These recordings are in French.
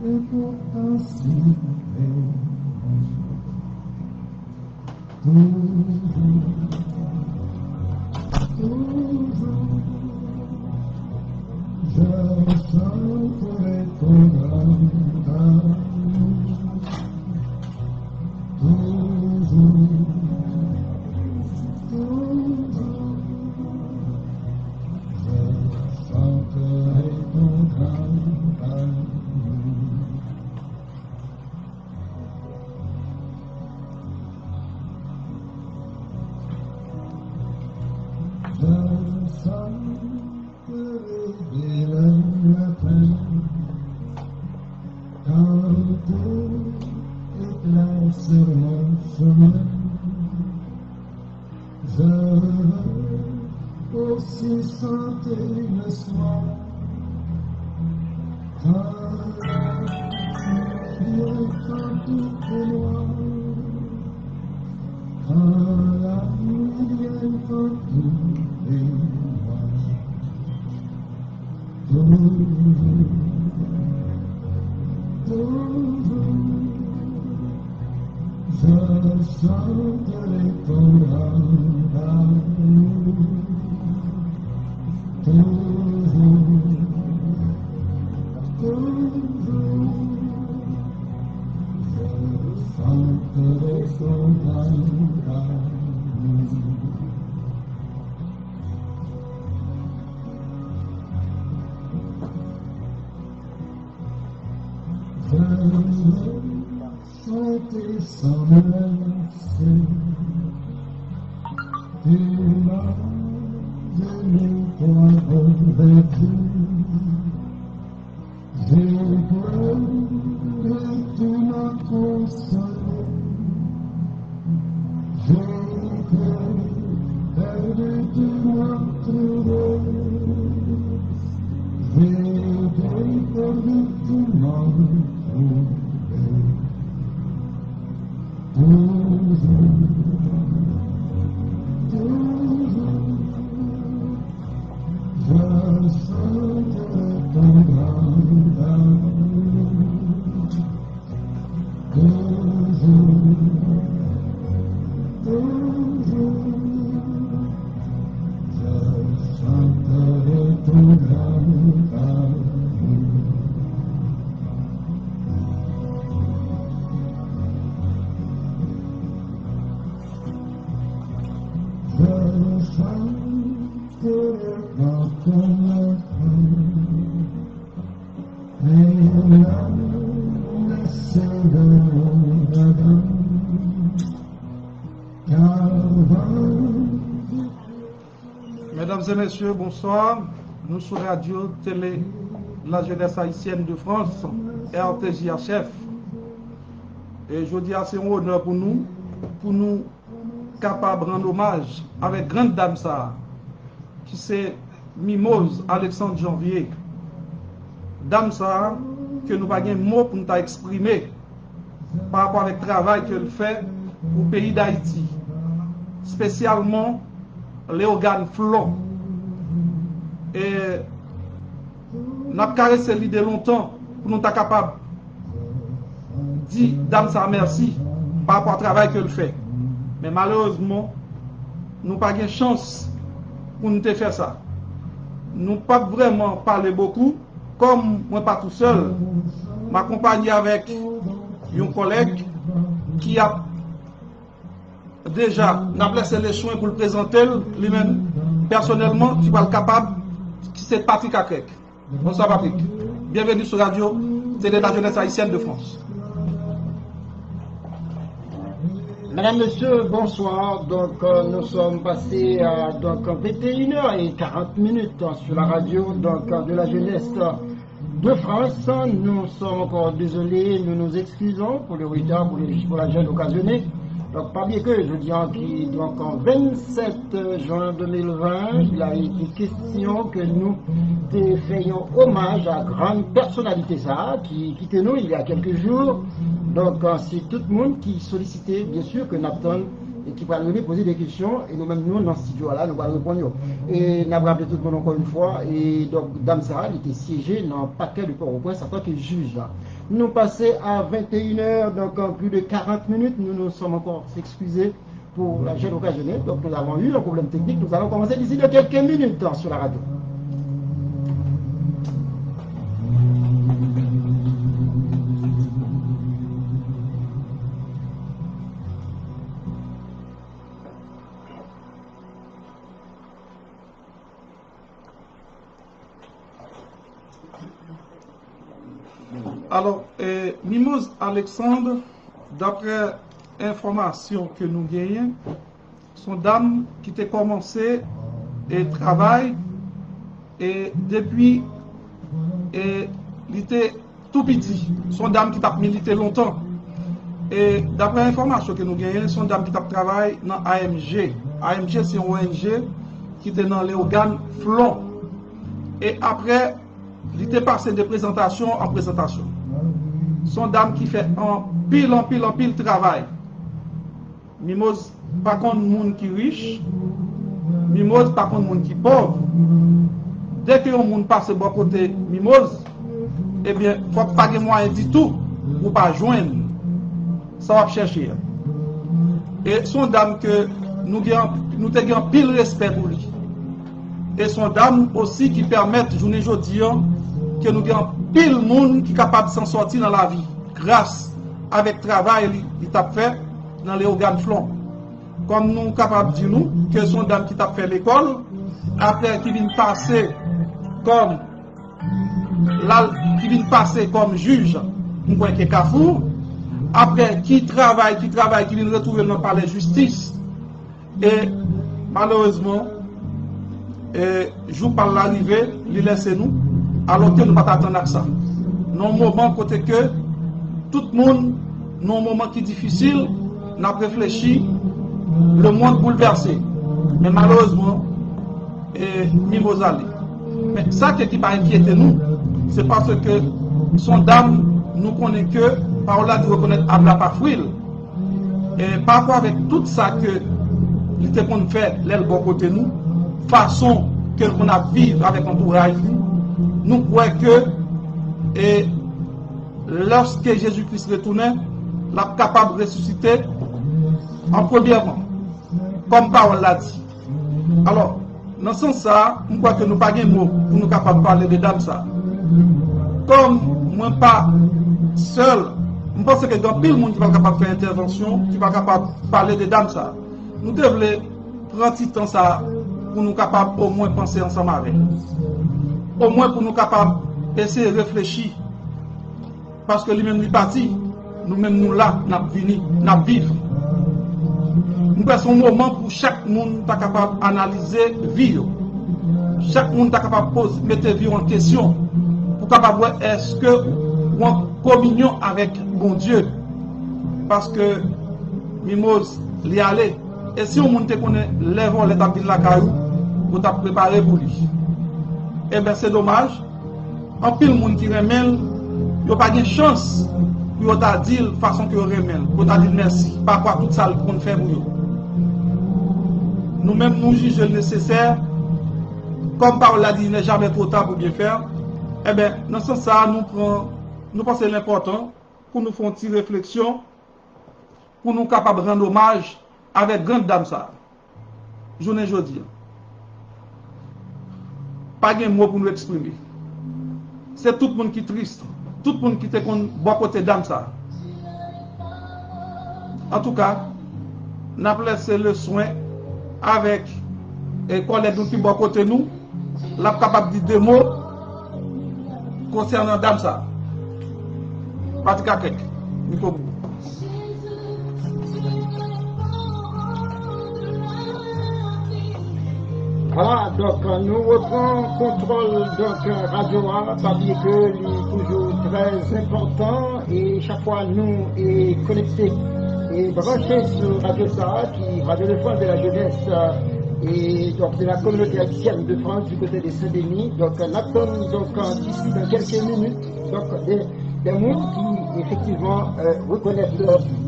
et pourtant si toujours, je chanterai ton grand amour. Toujours, toujours, je chanterai ton grand amour. Je chanterai dès le matin, quand tout éclaire sur mon chemin. Je veux aussi chanter le soir, quand tout est noir, quand la nuit vient, quand tout est noir. Toujours, je chanterai ton grand amour. Toujours, je chanterai ton grand amour. Je veux chanter sans me lasser. Tu m'as donné toi revêtu. J'ai pleuré, tu m'as consolé. J'ai perdu, tu m'as trouvé. J'ai perdu, tu m'as trouvé. Toujours, je chanterai ton grand amour. Toujours, je chanterai ton grand amour. Je chanterai dans ton et la laisser de l'ouragan, car Mesdames et messieurs, bonsoir. Nous sommes Radio Télé La Jeunesse Haïtienne de France, RTJHF. Et je dis à c'est un honneur pour nous capables de rendre hommage avec grande dame ça, qui c'est Mimose Alexandre Janvier. Dame ça, que nous n'avons pas de mots pour nous exprimer par rapport au travail qu'elle fait au pays d'Haïti, spécialement les organes flons. Et nous avons caressé l'idée longtemps pour nous être capables de dire dame ça merci par rapport au travail qu'elle fait. Mais malheureusement, nous n'avons pas de chance pour nous faire ça. Nous n'avons pas vraiment parlé beaucoup. Comme moi pas tout seul, m'accompagner avec un collègue qui a déjà placé les soins pour le présenter lui-même. Personnellement, tu pas capable, c'est Patrick Akrek. Bonsoir Patrick. Bienvenue sur Radio Télé La Jeunesse Haïtienne de France. Madame, Monsieur, bonsoir. Donc, nous sommes passés à 21h40 sur la radio de la jeunesse de France. Nous sommes encore désolés, nous nous excusons pour le retard, pour la jeune occasionnée. Donc, pas bien que je dis en 27 juin 2020, il a été question que nous te fayons hommage à grande personnalité ça, qui quittait nous il y a quelques jours. Donc, c'est tout le monde qui sollicitait, bien sûr, que Napton et qui va nous poser des questions, et nous-mêmes, nous, dans ce studio-là, nous allons répondre. Et nous avons rappelé tout le monde encore une fois, et donc, Dame Sarah, il était siégé dans un paquet de Port-au-Prince en tant que juge. Là. Nous passons à 21h, donc en plus de 40 minutes, nous nous sommes encore s'excuser pour la jeune occasionnée. Donc, nous avons eu un problème technique, nous allons commencer d'ici de quelques minutes sur la radio. Alors, Mimose Alexandre, d'après information que nous gagnons, son dame qui a commencé et travail et depuis il était tout petit, son dame qui a milité longtemps. Et d'après information que nous gagnons, son dame qui a travaillé dans AMG. AMG c'est une ONG qui était dans les organes Flon. Et après, il était passé de présentation en présentation. Son dame qui fait en pile travail. Mimose, pas contre monde qui riche. Mimose, pas contre monde qui pauvre. Dès que un monde passe bon côté Mimose, eh bien, il faut pas de moyen du tout pour pas joindre. Ça va chercher. Et son dame que nous avons pile respect pour lui. Et son dame aussi qui permettent, journée aujourd'hui, que nous avons pile monde qui est capable de s'en sortir dans la vie, grâce avec travail qu'il a fait dans les organes Flon. Comme nous sommes capables de dire nous, que son dame qui a fait l'école, après qui vient passer comme juge, nous voyons que Carrefour, après qui travaille, qui vient retrouver dans le palais de justice, et malheureusement, jour par l'arrivée, il laisse nous, alors que nous ne pas attendre à ça. Dans un moment côté que tout le monde, dans un moment qui est difficile, n'a réfléchi, le monde bouleversé. Mais malheureusement, Mimose Ali. Mais ça qui va inquiéter nous, c'est parce que son dame nous connaît que par là de reconnaître Abla Pafouil. Et parfois avec tout ça que il était qu'on fait l'aile bon côté nous, façon que qu'on a vivre avec l'entourage, nous croyons que lorsque Jésus-Christ retournait, il est capable de ressusciter en premièrement, comme parole l'a dit. Alors, dans ce sens-là, je crois que nous n'avons pas de mots pour nous capables de parler de dame ça. Comme moi pas seul, je pense que dans pile monde qui va capable de faire intervention, qui va capable de parler de dame ça. Nous devons prendre ce temps ça pour nous capables au moins penser ensemble avec. Au moins pour nous capables d'essayer de réfléchir. Parce que lui-même est parti, nous-mêmes nous là, nous vivons. Nous passons un moment pour chaque monde est capable d'analyser la vie. Chaque monde est capable de mettre la vie en question. Pour capable voir est-ce que ou en communion avec bon Dieu. Parce que Mimose l'y allait. Et si on monde te connaît, lèvons l'état de la caillou pour t'a préparer pour lui. Eh bien c'est dommage. En pile monde qui remèle, il n'y a pas de chance pour t'a dit de façon que remèle. Pour t'a dit merci. Par quoi tout ça qu'on fait pour nous. Nous-mêmes nous jugeons le nécessaire. Comme Paul l'a dit, il n'est jamais trop tard pour bien faire. Eh bien, dans ce sens-là, nous pensons l'important pour nous faire une petite réflexion, pour nous capables de rendre hommage avec grande dame ça. Journée aujourd'hui. Pas de mot pour nous exprimer. C'est tout le monde qui est triste. Tout le monde qui est bon côté dame ça. En tout cas, nous avons laissé le soin avec les collègues qui sont bon côté nous. Nous sommes capables de dire deux mots concernant dame ça. Patika Kek, micro. Voilà, donc nous reprenons contrôle donc Radio A, parce que c'est toujours très important et chaque fois nous est connecté et branché sur Radio Sarah, qui Radio de France de la jeunesse et donc de la communauté haïtienne de France du côté de Saint-Denis. Donc on attend donc d'ici dans quelques minutes donc des mondes qui effectivement reconnaissent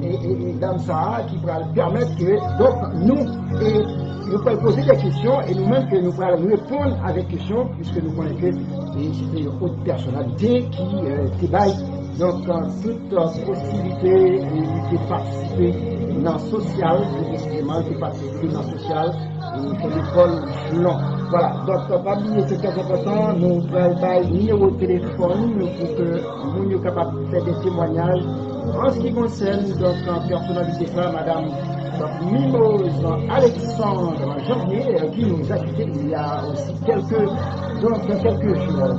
et Dame Sarah qui pourra permettre que donc nous pouvons poser des questions et nous-mêmes que nous pourrons répondre avec questions puisque nous connaissons que c'est une haute personnalité qui baille donc toute possibilité de participer dans le social, de participer dans le social et faire l'école long. Voilà, donc pas oublier c'est très important, nous avons un numéro de téléphone pour que nous soyons capables de faire des témoignages en ce qui concerne donc la personnalité ça, Madame Mimose Alexandre Janvier qui nous a quittés il y a aussi quelques jours.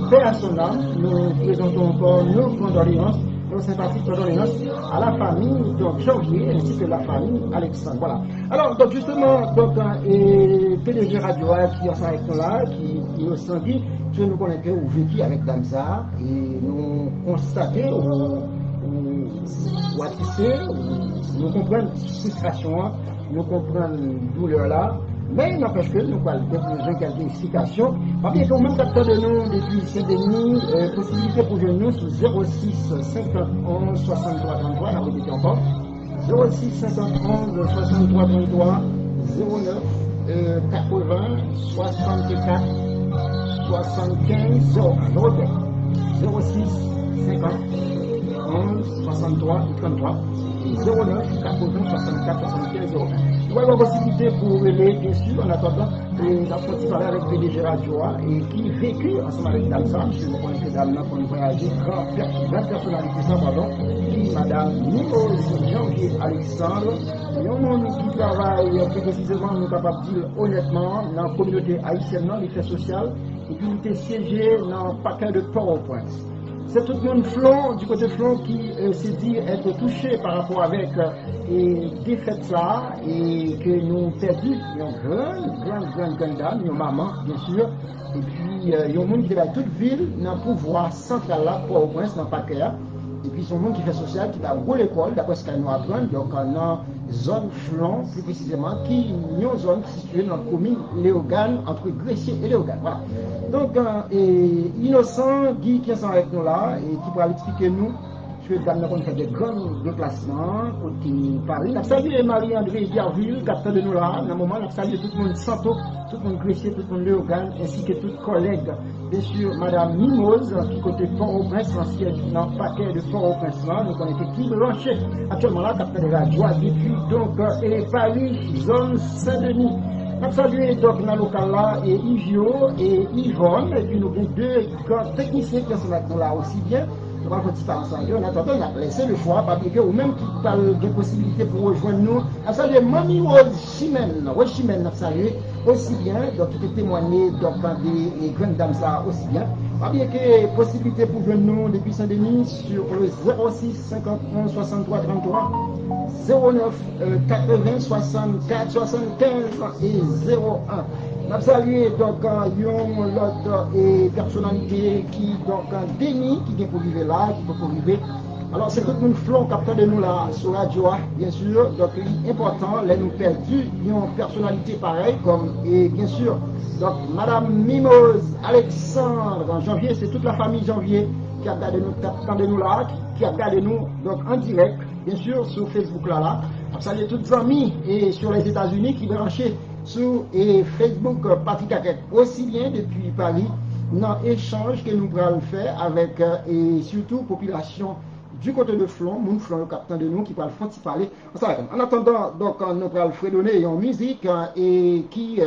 Paix à son âme, nous présentons encore nos condoléances, nos sympathiques condoléances à la famille donc Janvier ainsi que la famille Alexandre. Voilà. Alors donc justement donc PDG Radio qui est avec nous là, qui nous sentit que nous connaissons ou vécu avec Damsa et nous constatons ou attiser, nous comprenons frustration, nous comprenons douleur là, mais il n'empêche que nous avons besoin de quelques explications. Parce qu'il y a quand même capteur de nous depuis Saint-Denis, possibilité pour nous sur 06 51 63 33, on a répété encore, 06 51 63 33, 09 80 64 75 0, 06 50 11 63 33 09 80 64 75 0. Nous avons la possibilité pour relayer, bien sûr, en attendant, nous avons parlé avec PDG Radio et qui vécu ensemble avec Damsa, puisque nous connaissons que Damsa, pour nous voyager, grande personnalité, ça, pardon, qui Madame Mimose Janvier Alexandre, et un monde qui travaille, plus précisément, nous sommes capables de dire honnêtement, dans la communauté haïtienne, dans l'effet social, et puis nous sommes siégés dans un paquet de Port-au-Prince. C'est tout le monde Flon, du côté Flon, qui s'est dit être touché par rapport avec les défaites là, et que nous perdu une grande dame, une maman, bien sûr, et puis il y a un monde qui est dans toute ville, dans le pouvoir central là, pour au moins dans le paquet, et puis son monde qui fait social, qui va à l'école, d'après ce qu'elle nous apprend, donc dans zone Flon, plus précisément, qui est une zone située dans la commune Léogane, entre Gressier et Léogane. Voilà. Donc, Innocent, Guy qui est avec nous là, et qui pourra expliquer nous, que Dame nous fait des grands déplacements, côté Paris. Nous saluons Marie-André Biarville, capteur de nous là, dans le moment, nous saluons tout le monde Santo, tout le monde Gressier, tout le monde Léogane, ainsi que tous collègues. Bien sûr, Madame Mimose, qui côté Port-au-Prince, dans le paquet de Port-au-Prince là, nous connaissons qui branché actuellement là, capteur de la joie, depuis donc, et Paris, zone Saint-Denis. Nous saluons donc dans le local là, et Yvio et Yvonne, et puis nous avons deux grands techniciens qui sont avec nous là aussi bien. Nous allons faire ensemble. En attendant, on a laissé le choix, parce que ou même qui parle de possibilités pour rejoindre nous. Nous saluons Mamie Chimène, nous saluons aussi bien, donc qui témoigner donc des grandes dames ça aussi bien. Pas bien que possibilité pour joindre nous depuis Saint-Denis sur le 06 51 63 33 09 80 64 75 et 01. Nous saluons donc l'autre personnalité qui donc Denis qui est pour vivre là, qui peut pour vivre. Alors c'est tout le monde flon capteur de nous là sur Radio, bien sûr. Donc important, là nous perdu une personnalité pareille comme et bien sûr donc Madame Mimose Alexandre en Janvier, c'est toute la famille Janvier qui a regardé nous là, qui a regardé nous donc en direct, bien sûr sur Facebook là. Salut toutes les amis et sur les États-Unis qui branchent sur Facebook Patrick Aket aussi bien depuis Paris dans l'échange que nous pourrons faire avec et surtout population du côté de Flon, mon Flon, le capitaine de nous qui parle français parler. En attendant, donc nous pourrons fredonner en musique et qui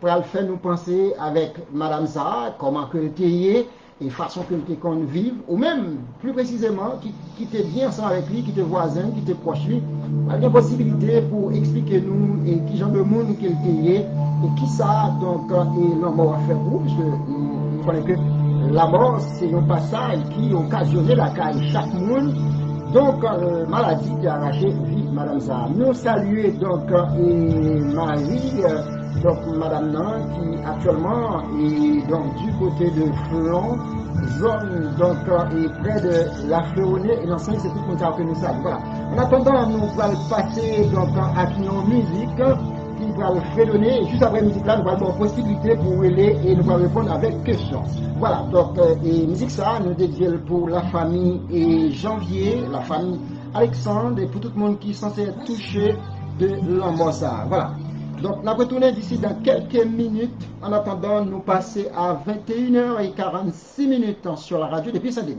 pourra faire nous penser avec Madame Zahra, comment que le était et façon que le qu'on vive, ou même plus précisément qui était bien ensemble avec lui, qui était voisin, qui était proche lui, il y a une possibilité pour expliquer nous et qui genre de monde qu'il était et qui ça donc et la mort a fait pour, puisque nous connaissons que la mort c'est un passage qui occasionnait la caille chaque monde. Donc, maladie qui a arraché vie Madame Zahra. Nous saluons donc Marie, donc Madame Nan, qui actuellement est donc du côté de Flon, zone donc est près de la Féronée et l'ensemble c'est tout le monde que nous saluons. Voilà. En attendant, nous allons passer donc à une musique qui va fredonner. Juste après la musique là, nous allons avoir possibilité pour aller et nous allons répondre avec questions. Voilà, donc, et musique ça, nous dédions pour la famille et Janvier, la famille Alexandre, et pour tout le monde qui est censé être touché de l'amour ça. Voilà. Donc, on va retourner d'ici dans quelques minutes. En attendant, nous passer à 21h46 sur la radio depuis Saint-Denis.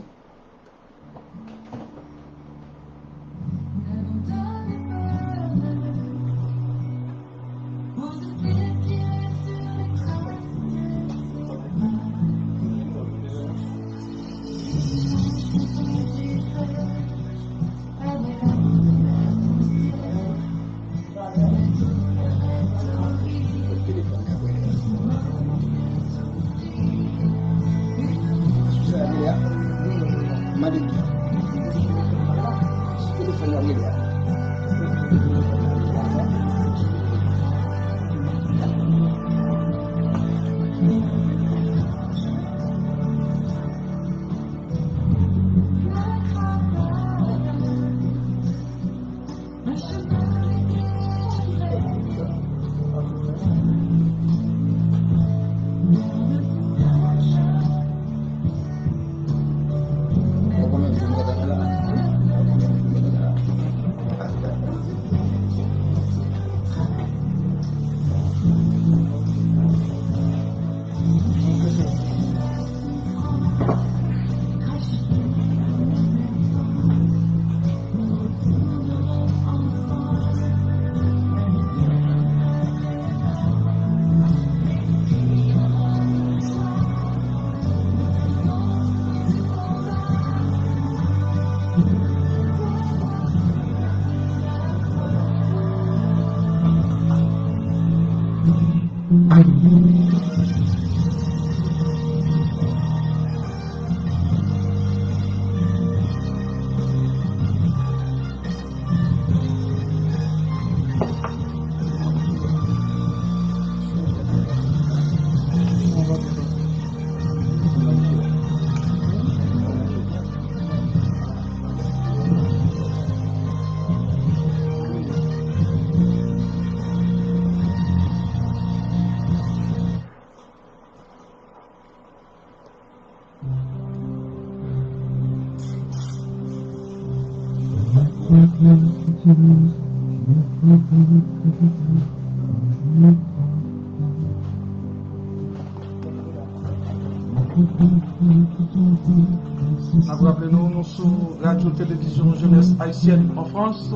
Rappelez-nous sur Radio-Télévision Jeunesse Haïtienne en France,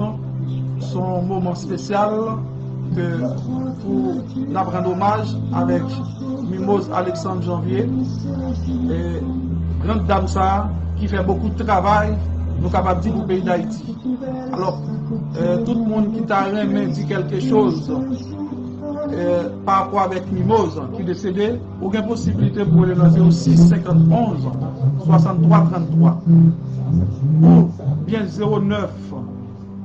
son moment spécial que pour nous rendre hommage avec Mimose Alexandre Janvier, et grande dame ça qui fait beaucoup de travail, nous capables de dire pour le pays d'Haïti. Alors, tout le monde qui t'a aimé dit quelque chose par rapport avec Mimose qui est décédé, aucune possibilité pour aller dans 06 51 63 33 ou bien 09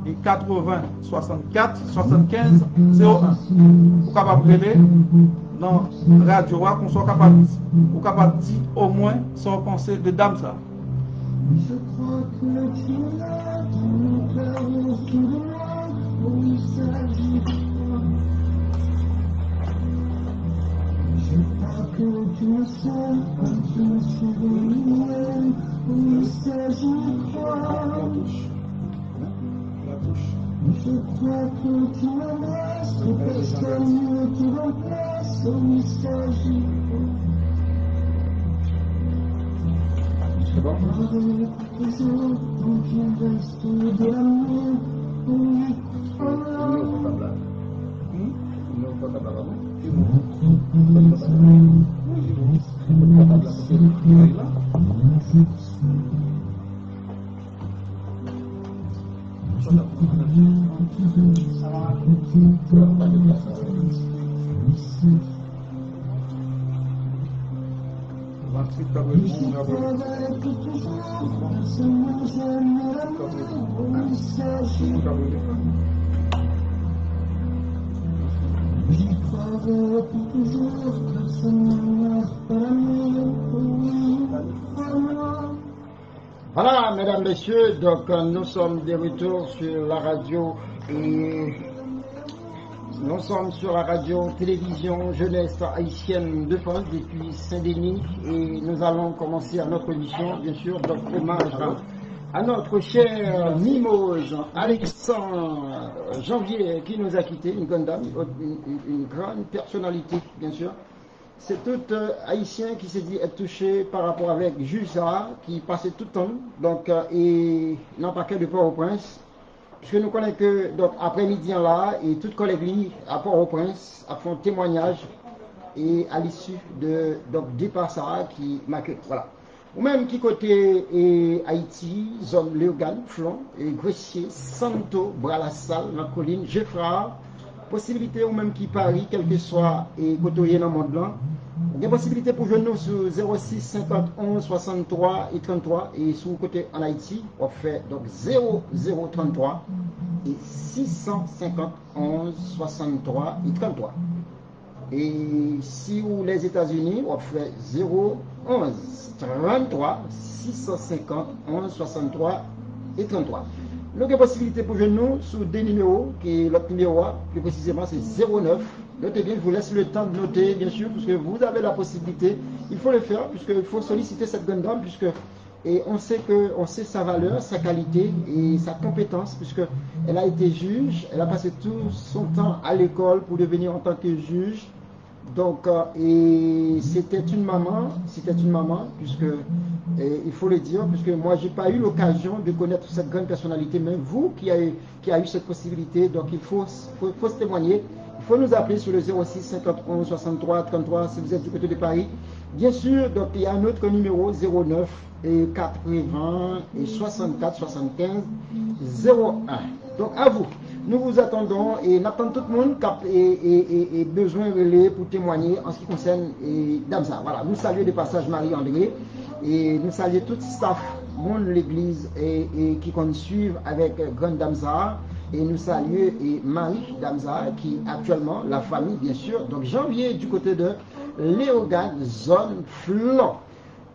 et 80 64 75 01. Vous capable de aller dans la radio qu'on soit capable de dire au moins son pensée de dame ça. Je crois que tu l'as dans mon cœur autour de moi, où il s'agit de toi. Je crois que tu me sens comme tu me souviens, où il s'agit de toi. Je crois que tu me laisses, que personne ne te remplace, où il s'agit de toi. C'est bon? Voilà, mesdames, messieurs, donc nous sommes de retour sur la radio et Nous sommes sur la radio-télévision jeunesse haïtienne de France depuis Saint-Denis et nous allons commencer à notre émission, bien sûr, donc hommage à notre cher Mimose Alexandre Janvier qui nous a quittés, une grande dame, une grande personnalité, bien sûr. C'est tout haïtien qui s'est dit être touché par rapport avec Jusa qui passait tout le temps, donc, et non pas que de Port-au-Prince. Puisque nous connaissons que donc après-midi là et toute collègue à Port-au-Prince a fait un témoignage et à l'issue de donc départ ça qui m'accueille. Voilà. Ou même qui côté Haïti, zone Léogane, Flon, et Gressier, Santo, Bras-la-Salle, la colline, Geoffra, possibilité ou même qui Paris, quel que soit et côté dans le monde là. Il y a possibilité pour nous sur 06 51 63 et 33 et sur le côté en Haïti, on fait donc 0033 et 651 63 et 33. Et si vous les États-Unis, on fait 011 33 651 63 et 33. Donc il y a possibilité pour nous sur deux numéros, qui est l'autre numéro, plus précisément c'est 09. Notez bien, je vous laisse le temps de noter, bien sûr, puisque vous avez la possibilité, il faut le faire, puisqu'il faut solliciter cette grande dame, puisque et on sait sa valeur, sa qualité et sa compétence, puisqu'elle a été juge, elle a passé tout son temps à l'école pour devenir en tant que juge. Donc, et c'était une maman, puisque, il faut le dire, puisque moi, j'ai pas eu l'occasion de connaître cette grande personnalité, mais vous qui a eu cette possibilité, donc il faut se témoigner. Il faut nous appeler sur le 06 51 63 33 si vous êtes du côté de Paris. Bien sûr, donc il y a un autre numéro 09 et 80 et 64 75 01. Donc à vous, nous vous attendons et n'attendons tout le monde et besoin de relais pour témoigner en ce qui concerne Damsa. Voilà, nous saluons de passage Marie-André et nous saluons tout le staff de l'église et qui compte suivre avec Grande Damsa. Et nous saluons Marie Damsa qui actuellement, la famille bien sûr, donc Janvier du côté de Léogane, zone Flon.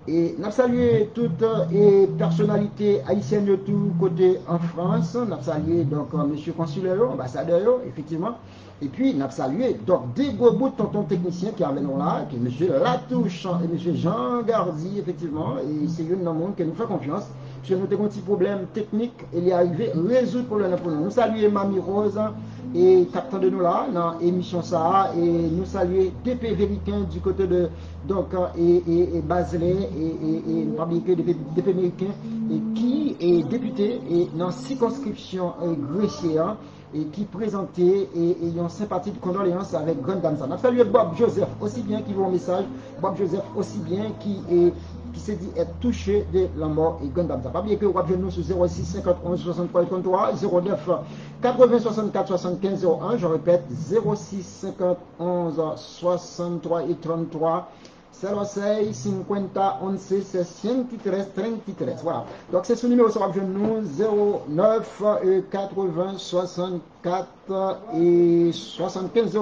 Et nous saluons toutes les personnalités haïtiennes de tout côté en France. Nous saluons donc monsieur consulaire, ambassadeur, effectivement. Et puis nous saluons donc des gros bouts de tonton technicien qui avaient nous là, qui est monsieur Latouche et monsieur Jean Gardi, effectivement. Et c'est une monde qui nous fait confiance. Parce que nous avons un petit problème technique, il est arrivé à résoudre le problème pour nous. Nous saluons Mamie Rose et captain de nous là, dans l'émission ça, et nous saluons DP Véricain du côté de donc et Baselé et DP américain et qui est député et dans circonscription Gressier et qui présentait et une sympathie de condoléances avec Grande Damsa. Nous saluons Bob Joseph aussi bien qui voit un message, Bob Joseph aussi bien qui s'est dit être touché de la mort et Grande Damsa. Pas bien que vous avez nous sur 06 51 63 33 09 80 64 75 01. Je répète 06 51 63 et 33 06 50 11 63 33. Voilà. Donc c'est ce numéro sur nous 09 80 64 et 75 01.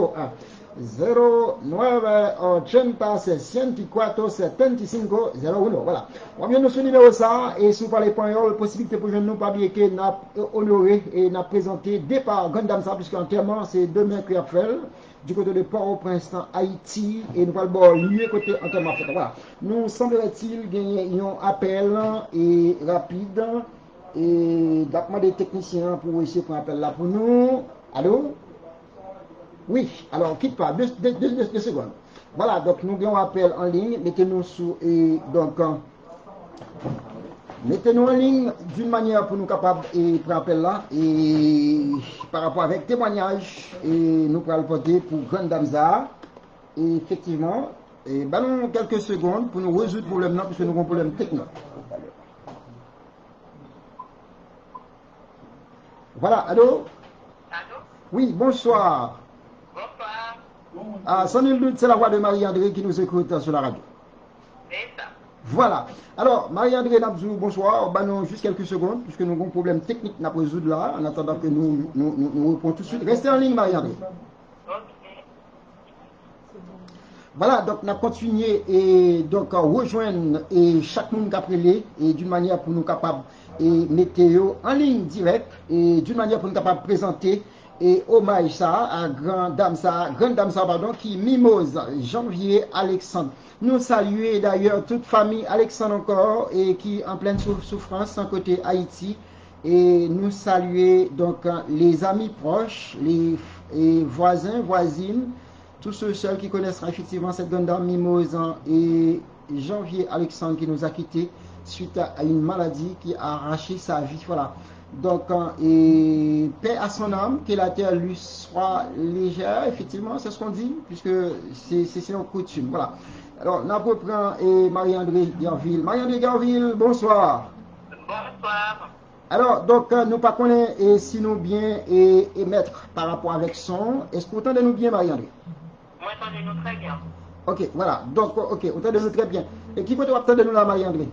0980 voilà. On vient de ce numéro ça et si vous parlez point possibilité pour nous pas bien que n'a honoré et n'a présenté départ Grande Damsa puisque entièrement c'est demain qu'il a fait du côté de Port-au-Prince Haïti et nous allons lieu côté entièrement fait. Voilà. Nous semblerait-il gagner un appel et rapide et d'après des techniciens pour essayer qu'on appelle là pour nous. Allô? Oui, alors quitte pas, deux secondes. Voilà, donc nous avons un appel en ligne, mettez-nous sous et donc mettez-nous en ligne d'une manière pour nous capables et prendre appel là et par rapport avec témoignage et nous pourrons le porter pour Grande Damsa et effectivement et nous quelques secondes pour nous résoudre le problème là puisque nous avons un problème technique. Voilà, allô? Allô? Oui, bonsoir. Bonsoir. Ah, sans nul doute, c'est la voix de Marie-André qui nous écoute sur la radio. C'est ça. Voilà. Alors, Marie-André Nabzou, bonsoir. Nous juste quelques secondes, puisque nous avons un problème technique à résoudre là, en attendant que nous reprenons tout de suite. Restez en ligne, Marie-André. Ok. Voilà, donc on a continué et donc rejoindre et chaque monde qui a prélé et d'une manière pour nous capables et météo en ligne directe et d'une manière pour nous capables de présenter et hommage ça à grande dame ça pardon qui Mimose Janvier Alexandre. Nous saluer d'ailleurs toute famille Alexandre encore et qui en pleine souffrance en côté Haïti et nous saluer donc les amis proches, les voisins, voisines, tous ceux qui connaissent effectivement cette grande dame Mimose et Janvier Alexandre qui nous a quittés suite à une maladie qui a arraché sa vie. Voilà. Donc, et paix à son âme, que la terre lui soit légère, effectivement, c'est ce qu'on dit, puisque c'est une coutume. Voilà. Alors, on reprend et Marie-André Garville. Marie-André Garville, bonsoir. Bonsoir. Alors, donc, nous pas connaître et si nous bien et émettre par rapport avec son. Est-ce que vous entendez nous bien, Marie-André? Moi, entendez-nous très bien. Ok, voilà. Donc, ok, vous entendez nous très bien. Et qui peut entendre nous là, Marie-André?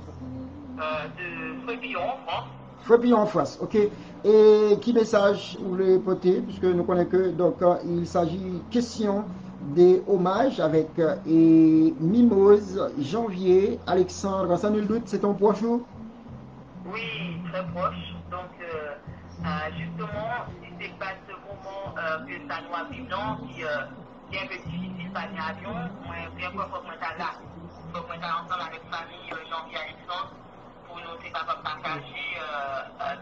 De Frépillon, en France. Frépillon en France, ok. Et qui message vous voulez porter, puisque nous connaissons que donc il s'agit question des hommages avec et Mimose, Janvier, Alexandre, sans nul doute, c'est ton proche ou? Oui, très proche. Donc, justement, c'était pas ce moment que ça nous a vivant qui est un peu difficile par l'avion. Moi, bien quoi, faut que je sois là. Faut que je sois ensemble avec famille Janvier Alexandre pour nous être capables de partager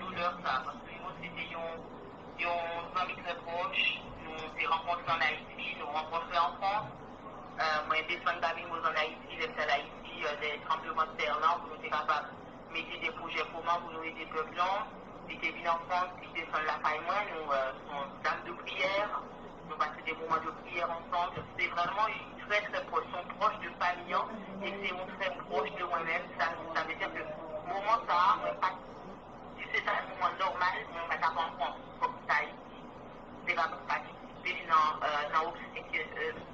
douleur ça. Parce que nous, c'était une famille très proche. Nous nous rencontrés en Haïti, nous rencontrés en France. Moi, descendre d'Abimos en Haïti, les à Haïti, des tremblements de terre là, pour nous être capables de mettre des projets communs pour nous aider les peuples blancs. Ils étaient venus en France, ils descendent la faille moi, nous sommes dames de prière. Nous passons des moments de prière ensemble. C'est vraiment une très très proche, sont proches de famille et c'est mon très proche de moi-même. Ça veut dire que moment ça, si c'est un moment normal, on va pas en France, comme ça ici. C'est pas participer dans l'obstacle,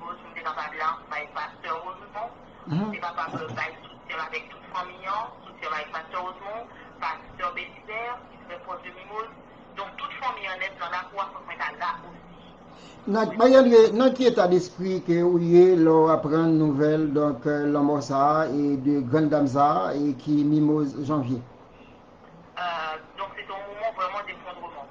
on est capable là, par pasteur Rosemont, on est capable de soutien avec toute famille, soutien avec pasteur Rosemont, pasteur Bélisaire, qui serait proche de Mimose. Donc toute famille en est dans la croix, faut mettre là aussi. Dans quel état d'esprit que vous avez apprendre nouvelle donc l'Amorsa et de Grande Damza et qui Mimose Janvier? Donc c'est un moment vraiment d'effondrement.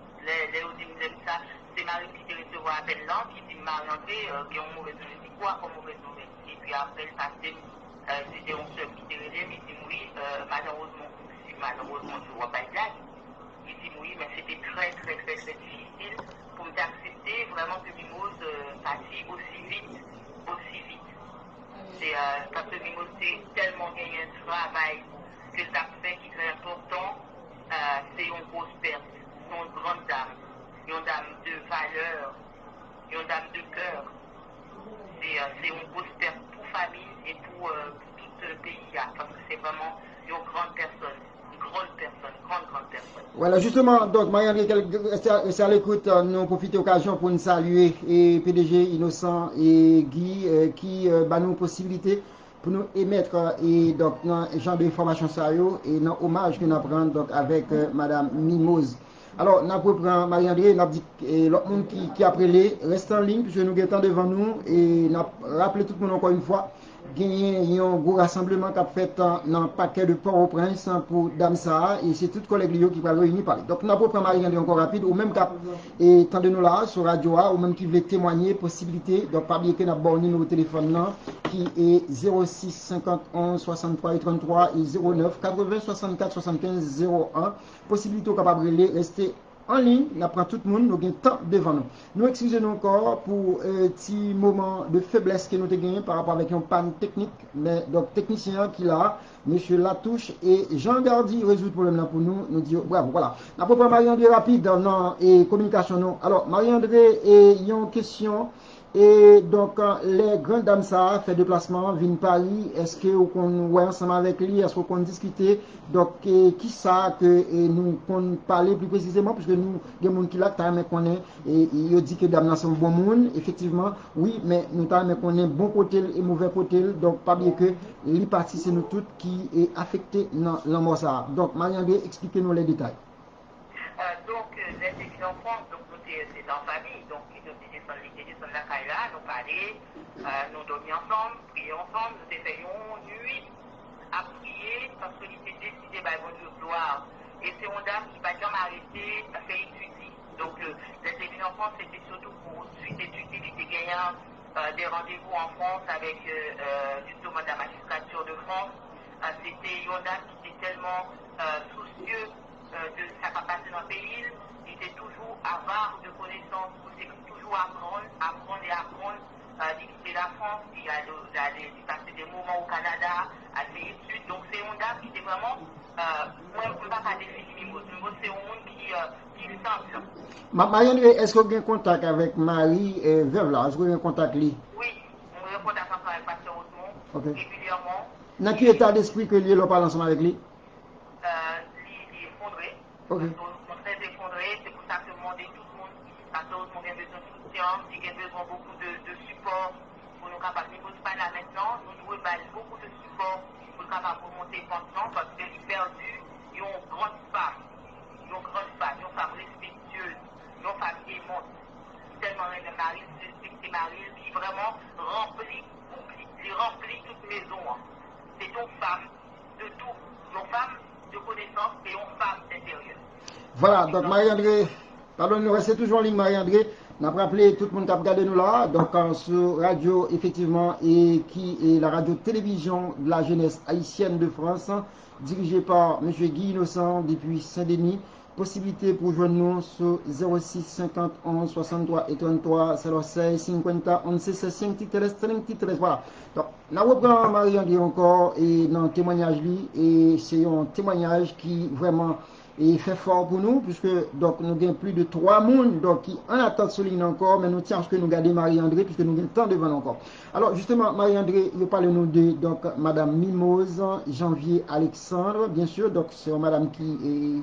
Ça, c'est Marie qui te recevoir à peine là, qui dit Marie-André, qui a une mauvaise nouvelle, dit quoi comme mauvaise nouvelle? Et puis après le passé, c'était une soeur qui te relève, il dit oui, malheureusement, je ne vois pas le blague. Il dit oui, mais c'était très difficile pour m'accepter vraiment que Mimose partit aussi vite. C'est parce que Mimose c'est tellement gagné un travail que ça fait qui est important, c'est une grosse perte, c'est une grande dame, une dame de valeur, une dame de cœur. C'est une grosse perte pour famille et pour tout le pays, parce que c'est vraiment une grande personne. Grande personne. Voilà, justement, donc, Marie-André, restez à l'écoute, nous profitons de l'occasion pour nous saluer et PDG Innocent et Guy qui nous possibilité pour nous émettre et donc un genre d'information sérieux et un hommage que nous prenons donc avec Madame Mimose. Alors, nous prenons Marie-André, nous dit l'autre monde qui a prélé, reste en ligne puisque nous sommes devant nous et nous rappelons tout le monde encore une fois. Il y a un gros rassemblement qui a fait dans un paquet de Port-au-Prince pour Damsa et c'est tout collègues qui vont réunir parler. Donc nous avons pris Marie-André encore rapide, ou même cap et tendez-nous là sur Radio A, ou même qui veut témoigner possibilité, donc pas oublier que nous avons un numéro de téléphone là qui est 06 51 63 et 33 et 09 80 64 75 01. Possibilité capable de rester en ligne, nous prenons tout le monde, nous avons temps devant nous. Nous excusons encore pour un petit moment de faiblesse que nous avons gagné par rapport avec un panne technique, mais donc technicien qui l'a, M. Latouche et Jean Gardi résout le problème là pour nous, nous disons bravo, voilà. Nous avons Marie-André rapide dans et communication. Non. Alors, Marie-André, il y a une question. Et donc, les grandes dames ça fait déplacement, viennent Paris. Est-ce que vous voyez ensemble avec lui? Est-ce qu'on discuter? Donc, qui ça que nous qu'on parler plus précisément? Puisque nous, des gens qui là, mais qu'on est, et il dit que dames sont bon monde. Effectivement, oui, mais nous mais qu'on est bon côté et mauvais côté. Donc, pas bien que les parties, c'est nous toutes qui est affecté dans l'amour ça. Donc, Marie-André, expliquez-nous les détails. Donc, les études en France, donc, c'est en famille, donc, ils ont descendu la caille nous parler, nous dormir ensemble, prier ensemble, nous faisions nuit à prier parce que l'idée décidé par bon Dieu gloire. Et c'est une dame qui va jamais arrêter à faire étudier. Donc, les études en France, c'était surtout pour suite étudier, il était gagnant des rendez-vous en France avec justement la magistrature de France. C'était une dame qui était tellement soucieux de sa capacité dans le pays. Il était toujours avare de connaissances, il était toujours apprendre et apprendre. Visiter la France, il a passé des moments au Canada, à ses études. Donc c'est une dame qui était vraiment, moi je ne peux pas définir Mimos. Mimos c'est un monde qui est simple. Marie-André, est-ce que vous avez un contact avec Marie et Veuve là? Est-ce que vous avez un contact lui? Oui, on a un contact ensemble avec Pasteur Osmond, régulièrement. Dans quel état d'esprit que lui parle ensemble avec lui? Il est effondré. Ok. Donc très effondré, c'est pour ça que je demandais tout le monde, Pasteur Osmond a besoin de soutien, il a besoin beaucoup de support pour nous capables. Nous ne pas là maintenant, nous devons beaucoup de support pour nous capables de monter maintenant parce que les perdus, ils ont une grande femme. Ils ont une grande femme, ils ont une femme respectueuse, ils ont une femme aimante. Tellement elle est Marie, c'est Marie qui vraiment remplit toute maison. C'est une femme de tout, une femme de connaissance et une femme d'intérieur. Voilà, donc Marie-André, pardon, nous restons toujours en ligne, Marie-André. On a rappelé tout le monde qui a regardé nous là, donc sur radio, effectivement, et qui est la radio-télévision de la jeunesse haïtienne de France, dirigée par M. Guy Innocent depuis Saint-Denis. Possibilité pour joindre nous sur 06 50 11 63 et 33 06 50 11 5 13. Voilà. Donc, on reprend Marie-André encore et dans le témoignage lui, et c'est un témoignage qui vraiment et fait fort pour nous, puisque donc nous avons plus de 3 mondes donc, qui en attendent sur ligne encore, mais nous tiens à ce que nous gardions Marie-André, puisque nous avons le temps devant encore. Alors justement, Marie-André, il parle nous de donc, Madame Mimose, Janvier Alexandre, bien sûr, donc c'est une madame qui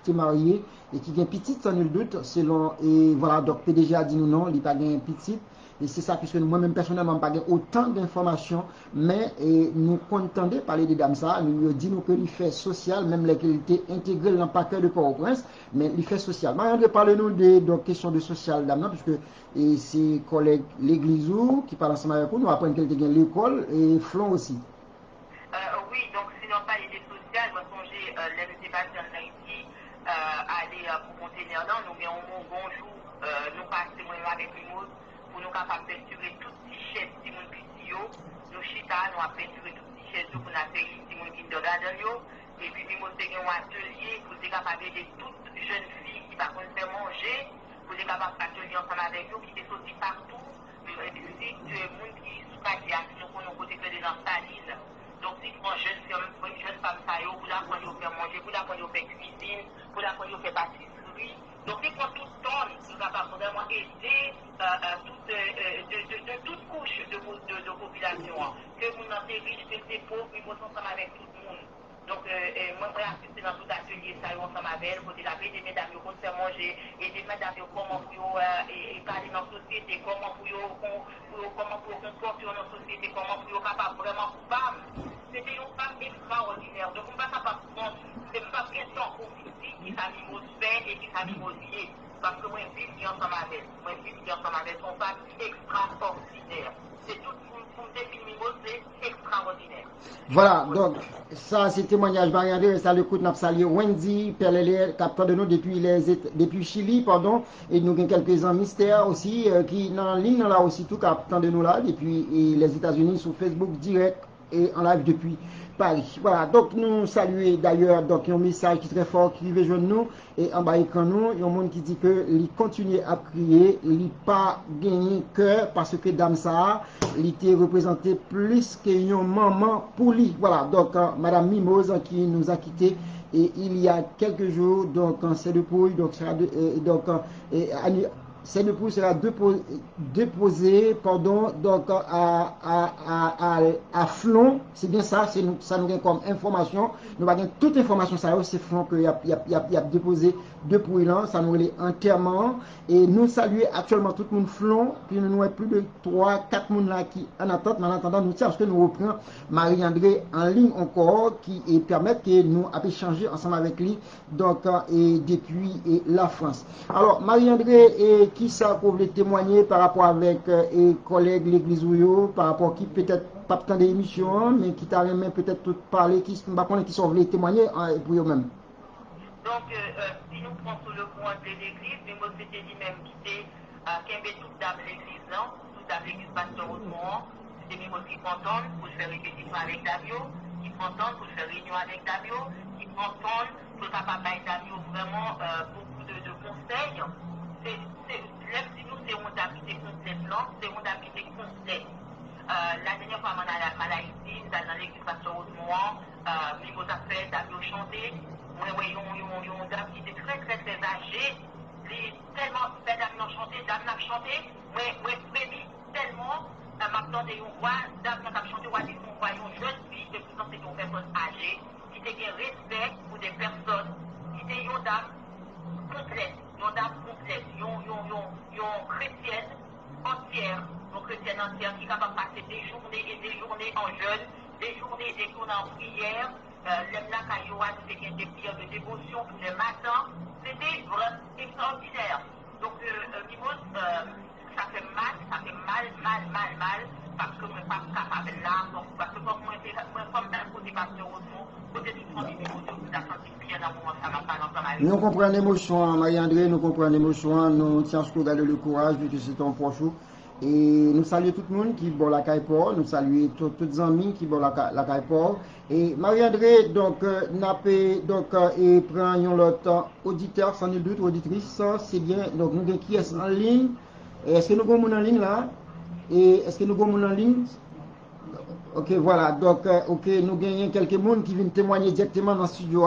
est mariée et qui a une petite, sans nul doute, selon, et voilà, donc PDG a dit nous non, il n'a pas une petite. Et c'est ça, puisque moi-même personnellement, je n'ai pas autant d'informations, mais nous contendons parler de dames ça, nous lui disons que l'effet social, même la qualité intégrée dans le paquet de Port-au-Prince, mais l'effet social. Marie-André, parlez-nous de questions de social, dames, puisque ses collègues l'église qui parlent ensemble avec nous, nous apprenons qu'elle était l'école et Flon aussi. Oui, donc sinon pas l'idée sociale, moi songez les débats en Haïti, aller pour contenir là, nous mettons un bonjour, nous passons avec Mimose, pour nous capables de peinturer toutes les chaises si mon petit nous chita, nous avons peinturé toutes les chaises pour nous faire si mon kindergarten et puis nous avons un atelier pour être capable d'aider toutes les jeunes filles qui va faire manger, pour être capable d'atelier ensemble avec nous, qui sont sortis partout, si les gens qui sont partis à nous pour nous côté que des salines. Donc si une jeune femme ça y est, pour la prendre faire manger, pour la prendre faire cuisine, pour la prendre faire pâtisserie. Donc, il faut tout le temps, nous avons vraiment aider de toute couche de population. Que vous n'avez riche, que c'est pauvre, nous sommes ensemble avec tout le monde. Donc, moi, je vais assister dans tout atelier, ça y est, ensemble avec elle, pour dire des mesdames, pour faire manger, et des mesdames, comment pour parler dans la société, comment pour comporter dans la société, comment pour capable vraiment femme. C'était une femme extraordinaire. Donc, on ne va pas prendre, c'est pas question qu'on qui sa mimosphère et qui sa mimosier. Parce que moi, je vis ensemble avec. Moi, je vis ensemble avec son femme extraordinaire. C'est tout pour me définir mimose, c'est extraordinaire. Voilà, donc, ça, c'est témoignage Marie-André, ça le coûte, n'a salué Wendy, Perlele, capteur de nous depuis Chili, pardon, et nous avons quelques-uns mystères aussi, qui, dans la ligne, là aussi, tout capteur de nous là, depuis les États-Unis, sur Facebook direct et en live depuis Paris. Voilà, donc nous saluons d'ailleurs donc un message qui est très fort qui veut joindre nous et en bas écran nous, il y a un monde qui dit que il continue à prier, il pas gagné cœur parce que dame ça, il était représenté plus qu'une maman pour lui. Voilà, donc madame Mimose qui nous a quitté et il y a quelques jours donc c'est de pouille donc Ces dépouilles sera déposé donc à Flon, c'est bien ça, ça nous donne comme information. Nous avons toute information, ça c'est Flon qu'il y a déposé depuis là, ça nous est entièrement. Et nous saluons actuellement tout le monde Flon, puis nous avons plus de 3-4 personnes là qui en attente, mais en attendant nous tiens parce que nous reprenons Marie-André en ligne encore qui permet que nous puissions échanger ensemble avec lui donc et depuis la France. Alors Marie-André, qui ça pour vous témoigner par rapport avec les collègues de l'église Ouyo, par rapport qui peut-être pas tant d'émissions, mais qui t'a même peut-être tout parler, qui sont venus témoigner pour eux-mêmes. Donc, si nous prenons sur le point de l'église, nous c'était lui-même qui était toute dame l'église, non? Toute dame l'église pasteur Osmond, c'était lui qui s'entend pour faire répétition avec Davio, qui s'entend pour faire réunion avec Davio, qui s'entend pour capable avec Davio vraiment beaucoup de conseils. Même si nous, c'est une dame qui est complète, c'est une dame qui est complète. La dernière fois, on a Haïti, dans l'église pasteur Osmond, Mimo a fait, Davio chanté. Une dame qui était très âgée, tellement fait dame chanté, mais tellement, m'attendais une voix, dame a chanté, on voit une jeune fille, de plus en plus une personne âgée, qui était respect pour des personnes, qui était une dame complète, une chrétienne entière, qui est capable de passer des journées et des journées en jeûne, des journées en prière. L'Emla Kayoan, c'était des prières de dévotion tous les matins. C'était vraiment extraordinaire. Donc, Mimos, ça fait mal, parce que je ne suis pas capable là. Donc, parce que comme moi, comme d'un côté, parce que côté du premier niveau, nous avons senti bien dans le moment, ça va pas dans nous comprenons l'émotion, Marie-André, nous comprenons l'émotion, nous tiens à garder le courage, vu que c'est ton proche. Et nous saluons tout le monde qui boit la caille-port, nous saluons tous les amis qui boivent la caille-port. Et Marie-André, donc, et prend l'autre auditeur, sans nul doute, auditrice, c'est bien. Donc, nous avons qui est en ligne. Est-ce que nous avons en ligne là? Et est-ce que nous avons en ligne? Ok, voilà. Donc, ok, nous gagnons quelques personnes qui viennent témoigner directement dans le studio.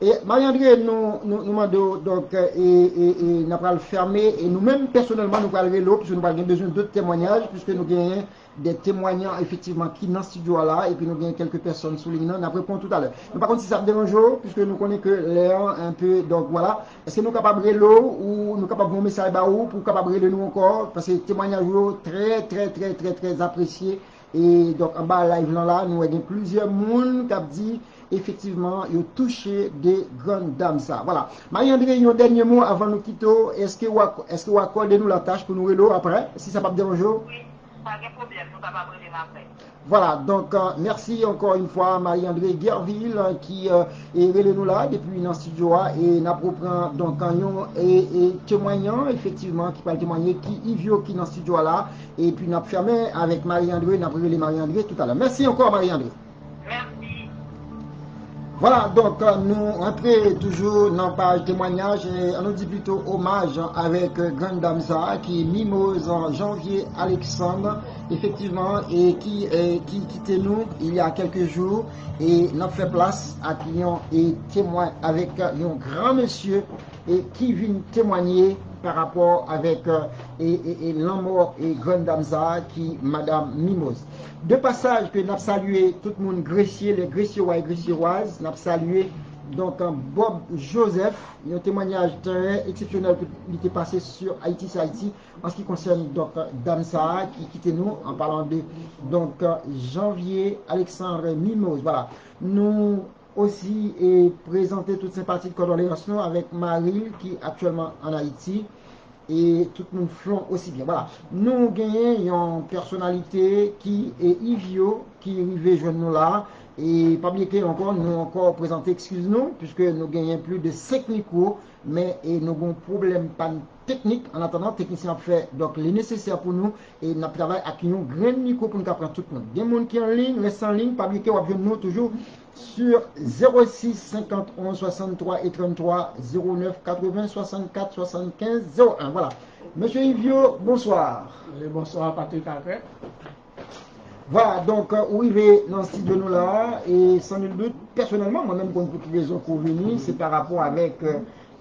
Et Marie-André, nous demandons, donc, et nous allons le fermer. Et nous-mêmes, personnellement, nous allons l'eau, puisque nous avons besoin d'autres témoignages, puisque nous gagnons des témoignants, effectivement, qui dans le studio là, et puis nous gagnons quelques personnes sous ligne. Nous répondons tout à l'heure. Mais par contre, si ça vous dérange, puisque nous connaissons que l'air un peu, donc voilà. Est-ce que nous sommes capables de l'eau, ou nous sommes capables de vous message pour capable de nous encore, parce que témoignages très appréciés. Et donc en bas live là, nous avons plusieurs monde qui ont dit effectivement ils ont touché des grandes dames ça. Voilà. Marie-André, un dernier mot avant nous quitter. Est-ce que vous accordez nous la tâche pour nous reloer après, si ça ne pas déranger? Oui, pas de problème, nous ne pouvons pas brûler après. Voilà, donc merci encore une fois Marie-André Guerville qui est relé nous là depuis dans le studio et nous prenons donc et témoignant effectivement qui parle témoigner qui Yvio qui dans le studio là et puis nous fermé avec Marie-André, nous relé Marie-André tout à l'heure. Merci encore Marie-André. Merci. Voilà, donc nous rentrons toujours dans la page témoignage et on nous dit plutôt hommage avec Grande Dame ça qui est Mimose Janvier Alexandre, effectivement, et qui quittait nous il y a quelques jours et nous fait place à client et témoin avec un grand monsieur et qui vient témoigner par rapport avec l'amour et Grande Dame ça qui Madame Mimose. De passage que nous avons salué tout le monde grecier, les grecirois et greciroises, nous avons salué donc Bob Joseph, un témoignage très exceptionnel qui était passé sur Haïti en ce qui concerne donc Dame Saha qui quittait nous en parlant de donc Janvier Alexandre Mimose. Voilà. Nous aussi et présenter toute sympathie de condoléances avec Marie qui est actuellement en Haïti. Et tout le monde flon aussi bien. Voilà. Nous gagnons une personnalité qui est Yvio, qui est arrivé joindre nous là. Et pas oublier que nous encore présenté, excuse-nous, puisque nous gagnons plus de 5 micros, mais nous avons un problème pas technique. En attendant, le technicien fait donc les nécessaires pour nous et nous travaillons avec un grand micro pour nous apprendre tout le monde. Il y a des gens qui sont en ligne, restez en ligne, pas oublier que nous toujours sur 06 51 63 et 33 09 80 64 75 01. Voilà. Monsieur Yvio, bonsoir. Bonsoir Patrick Arret. Voilà, donc, arrivé dans le studio nous là, et sans nul doute, personnellement, moi-même, pour toutes les raisons qu'on venir, c'est par rapport avec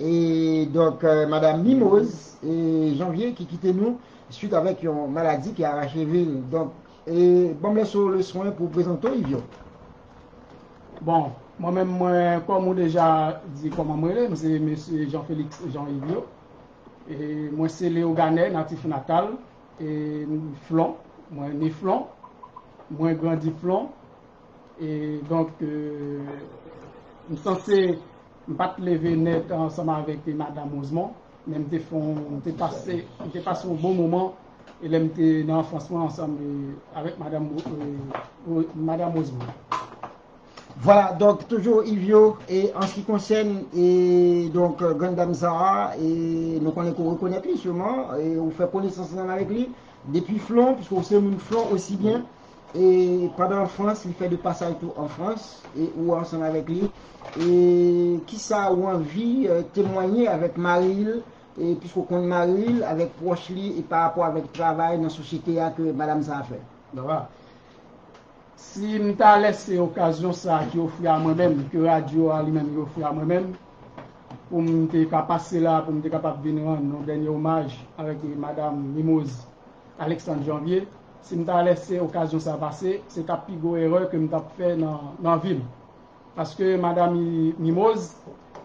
et donc Madame Mimose et Janvier qui quittent nous suite avec une maladie qui a arraché ville. Donc, et bon, me laisse le soin pour présenter Yvio. Bon, moi-même, moi, comme on déjà dit comment moi, c'est M. Jean-Félix Jean-Yvio. Et moi, c'est Léo Ganet, natif natal, et Flon. Moi, né Flon. Moi, grandi Flon. Et donc, je suis censé ne pas te lever net ensemble avec Madame Ousmont. Mais je passé un bon moment. Et là, j'étais dans l'enfance ensemble avec Madame Ousmont. Voilà, donc toujours Yvio, et en ce qui concerne et donc Gandam Zahra, et nous reconnaît lui sûrement, et on fait connaissance avec lui depuis Flon, puisque vous savez mon Flon aussi bien, et pendant en France, il fait de passage tout en France, et ou ensemble avec lui, et qui ça ou envie témoigner avec Maril, et puisqu'on connaît Maril avec proche lui, et par rapport avec le travail dans la société que Madame Zahra fait. Voilà. Si je t'ai laissé l'occasion ça qui offre à moi-même, que radio a lui-même offre à moi-même, pour me passer là, pour me capable de venir rendre un dernier hommage avec Madame Mimose Alexandre Janvier, si je t'ai laissé l'occasion ça passer, c'est la plus grosse erreur que je t'ai fait dans la ville. Parce que Madame Mimose,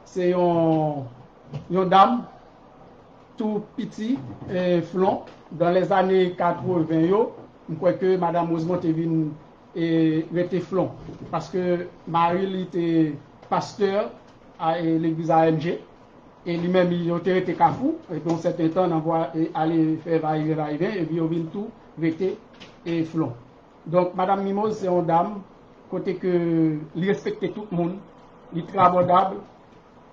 c'est une dame tout petit et flon. Dans les années 80, je crois que Madame Ousmont est venue et était flon parce que Marie était pasteur à l'église AMG et lui-même il était cafou et pour un certain temps on aller faire va-et-vient et puis il vient tout était et flon. Donc Madame Mimose c'est une dame côté que il respectait tout le monde, il est très abordable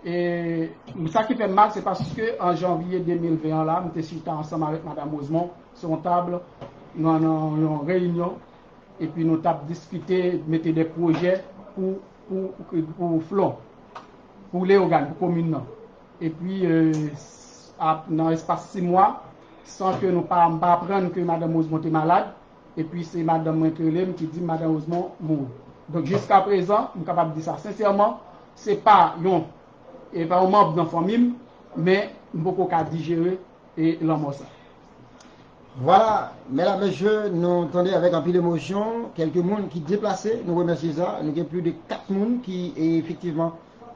et ça qui fait mal c'est parce que en janvier 2020 là on était ensemble avec Madame Ousmont sur une table dans une réunion. Et puis nous avons discuté, mettre des projets pour Flon, pour les organes, pour la commune. Et puis, dans l'espace 6 mois, sans que nous ne apprenions que Mme Ousmont est malade, et puis c'est Mme Montcrelem qui dit Mme Ousmont mourut. Donc jusqu'à présent, je suis capable de dire ça. Sincèrement, ce n'est pas un membre de la famille, mais je ne peux pas digérer et l'homme ça. Voilà, mesdames et messieurs, nous entendons avec un peu d'émotion quelques monde qui déplacés, nous remercions ça. Nous avons plus de 4 personnes qui est effectivement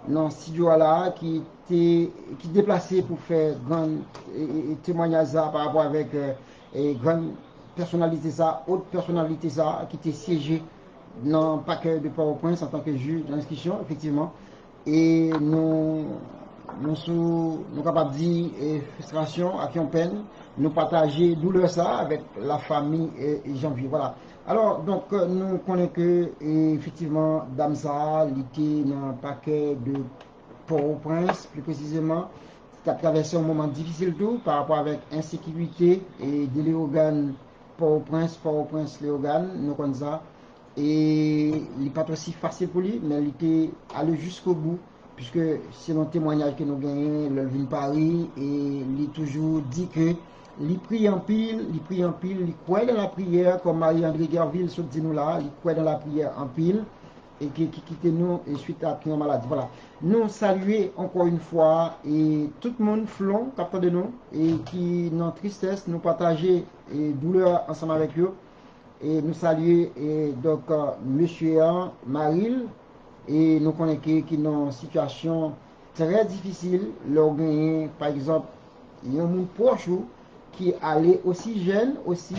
dans ce studio là, qui déplacés pour faire grand témoignage par rapport avec grande personnalité ça, haute personnalité ça, qui était siégé dans le paquet de Port-au-Prince en tant que juge d'inscription, effectivement. Et nous sommes capables de dire frustration, à qui on peine. Nous partager douleur ça avec la famille et Janvier. Voilà. Alors, donc, nous connaissons que, effectivement, Damsa, il était dans un paquet de Port-au-Prince, plus précisément, qui a traversé un moment difficile tout par rapport avec insécurité et de Léogane, Port-au-Prince, Léogane, nous connaissons ça. Et il n'est pas aussi facile pour lui, mais il était allé jusqu'au bout, puisque c'est un témoignage que nous gagnons, le vin Paris, et il a toujours dit que il prie en pile, il croit dans la prière, comme Marie-André Gerville se dit nous là, il croit dans la prière en pile, et qui quitte nous et suite à une maladie. Voilà. Nous saluer encore une fois, et tout le monde flon, captant de nous, et qui, dans tristesse, nous partager et douleur ensemble avec eux, et nous saluer, et donc, monsieur Maril, et nous connaissons qui dans une situation très difficile, leur gagner, par exemple, il y a un monde proche qui allait aussi jeune, aussi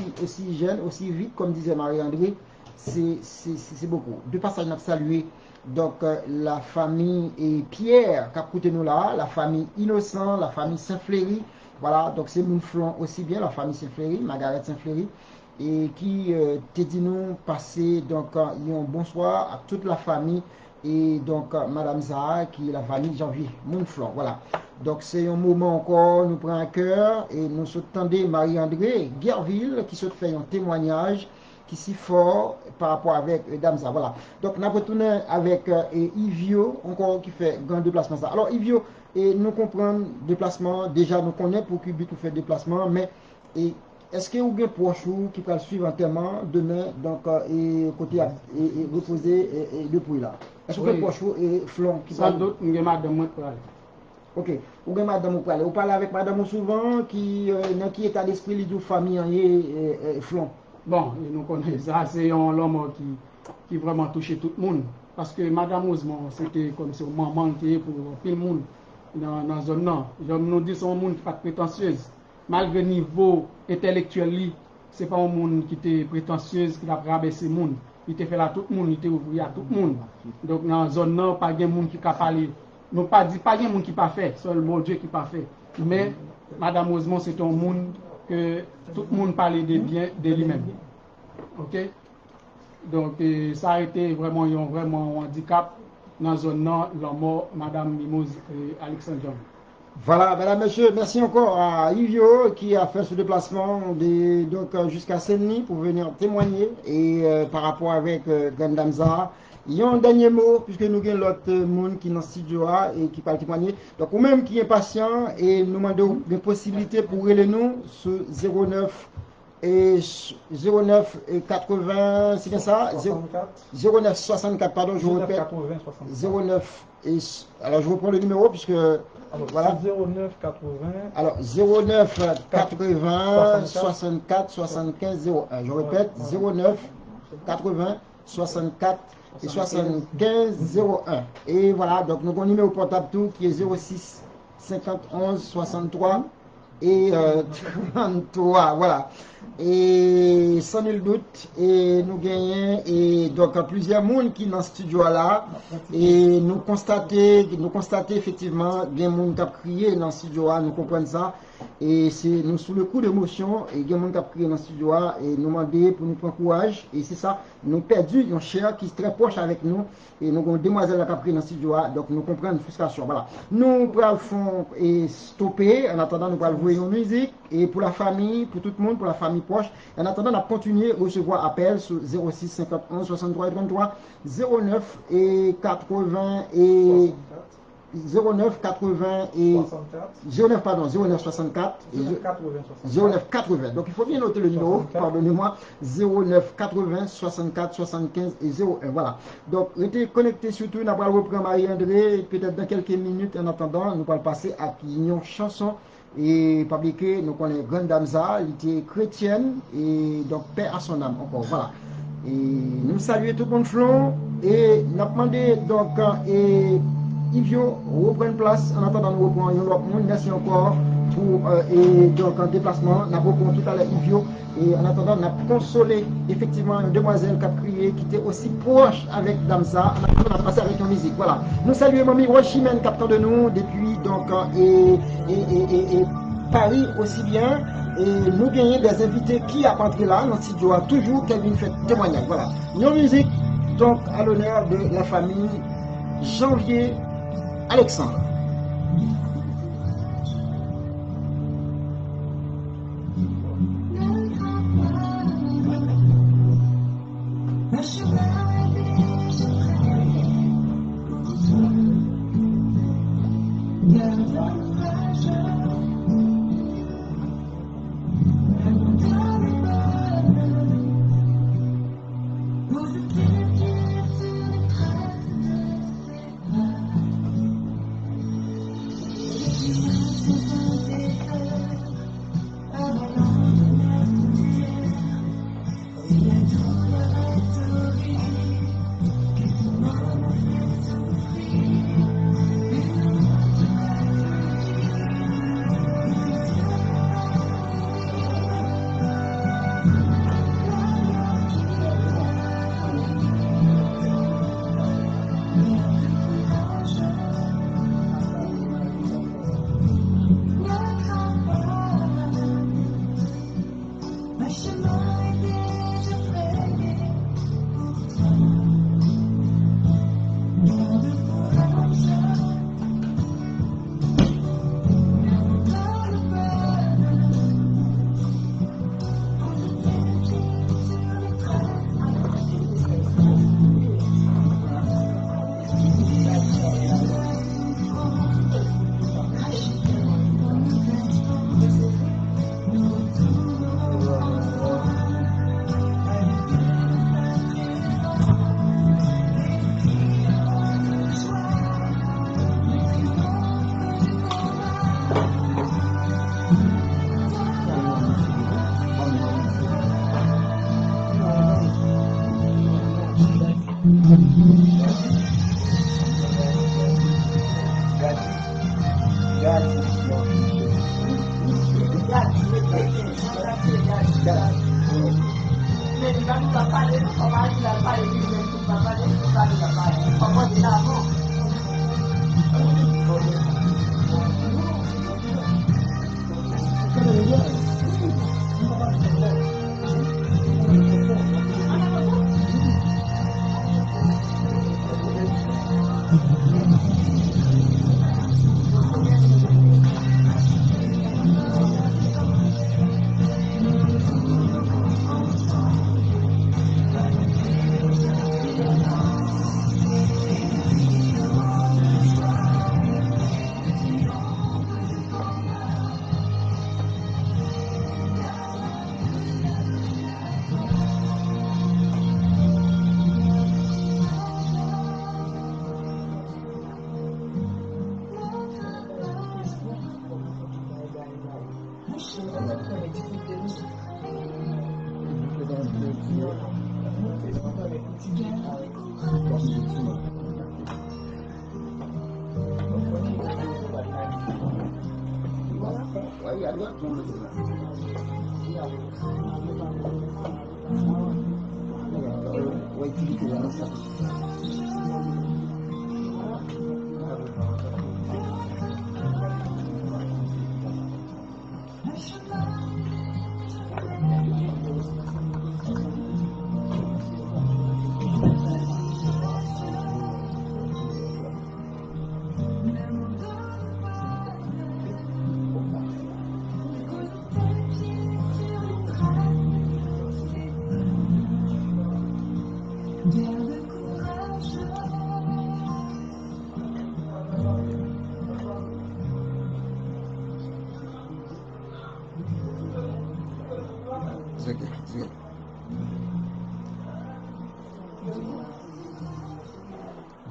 vite, comme disait Marie-André, c'est beaucoup. De passage, nous salué donc la famille et Pierre, qui a coûté nous là, la famille Innocent, la famille Saint-Fléry, voilà, donc c'est mon flon aussi bien, la famille Saint-Fléry, Margaret Saint-Fléry, et qui te dit nous passer donc un bonsoir à toute la famille. Et donc, Madame Zahra, qui est la famille Janvier, Mounflon, voilà. Donc, c'est un moment encore, nous prenons à cœur, et nous attendons Marie-André Gerville, qui se fait un témoignage, qui est si fort par rapport avec Dame Zahra, voilà. Donc, nous retournons avec Yvio, encore qui fait grand déplacement. Ça. Alors, Yvio, nous comprenons le déplacement, déjà, nous connaissons pour Cubic qui fait le déplacement, mais est-ce que vous avez un proche qui va suivre entièrement demain, donc, et côté reposer depuis là? Est-ce que le proche et Flon qui sans doute, il y a madame pour aller. Ok. Ou bien madame, vous parlez avec madame souvent, dans qui état d'esprit, lui, de famille, flon. Bon, nous connaissons ça, c'est un homme qui vraiment touché tout le monde. Parce que madame Ousmane, c'était comme si maman était pour tout le monde dans la zone là. Je nous dis, c'est un monde qui n'est pas prétentieuse. Malgré le niveau intellectuel, ce n'est pas un monde qui était prétentieuse, qui a rabaissé le monde. Il était fait à tout le monde, il était ouvrier à tout le monde. Donc dans la zone là, pas de monde qui a parlé. Nous pas dit pas de monde qui pas fait, seul mon Dieu qui pas fait. Mais madame Ousmane, c'est un monde que tout le monde parlait de bien de lui-même. Ok? Donc ça a été vraiment un handicap dans la zone nord, la mort madame Mimouz et Alexandre John. Voilà, mesdames, messieurs, merci encore à Yvio qui a fait ce déplacement jusqu'à Saint-Denis pour venir témoigner et par rapport avec Gandamza. Il y a un dernier mot, puisque nous avons l'autre monde qui est dans le studio et qui parle témoigner. Donc, ou même qui est patient et nous demandons des possibilités pour aller nous sur 09 et 80, c'est bien ça? 09 64, pardon, je vous répète. 09 et, alors je reprends le numéro puisque voilà. 09 80. Alors 09 80 64 75 01. Je répète 09 80 64 et 75 01. Et voilà, donc nous avons un numéro portable tout qui est 06 51 63 et 33. Voilà. Et sans nul doute, et nous gagnons et donc plusieurs monde qui dans le studio là et nous constater effectivement des monde qui a crié dans le studio là, nous comprenons ça et c'est nous sous le coup d'émotion et des monde qui a crié dans le studio là et nous demander pour nous prendre courage et c'est ça nous perdu un cher qui est très proche avec nous et nous avons une demoiselle qui a crié dans le studio là donc nous comprenons une frustration. Voilà, nous prenons fond et stopper en attendant nous allons jouer une musique et pour la famille, pour tout le monde, pour la famille proche. En attendant, on a continué à recevoir appel sur 06 51 63 33 09 et 80 et 09 80 et 09 pardon 09 64 et 09 80. Donc il faut bien noter le numéro, pardonnez-moi, 09 80 64 75 et 01. Voilà. Donc restez connectés surtout, on va reprendre Marie-André peut-être dans quelques minutes. En attendant, nous allons passer à une chanson. Et publié, nous connaissons Gandamza, elle était chrétienne et donc paix à son âme encore. Voilà. Et nous saluons tout le monde flon et nous avons demandé donc et Yvio reprendre place en attendant nous reprenons une autre monde. Merci encore pour et donc en déplacement. Nous avons tout à l'heure Yvio et en attendant nous avons consolé effectivement une demoiselle qui a crié qui était aussi proche avec Damza. On a passé avec une musique. Voilà. Nous saluons Mamie Rochimen captant de nous depuis donc et Paris aussi bien. Et nous gagnons des invités qui a entré là, dans le studio a toujours Kevin fait témoignage. Voilà. Une musique donc à l'honneur de la famille Janvier Alexandre. Mais il va nous parler, on va nous parler, il va nous parler, on va dire avant.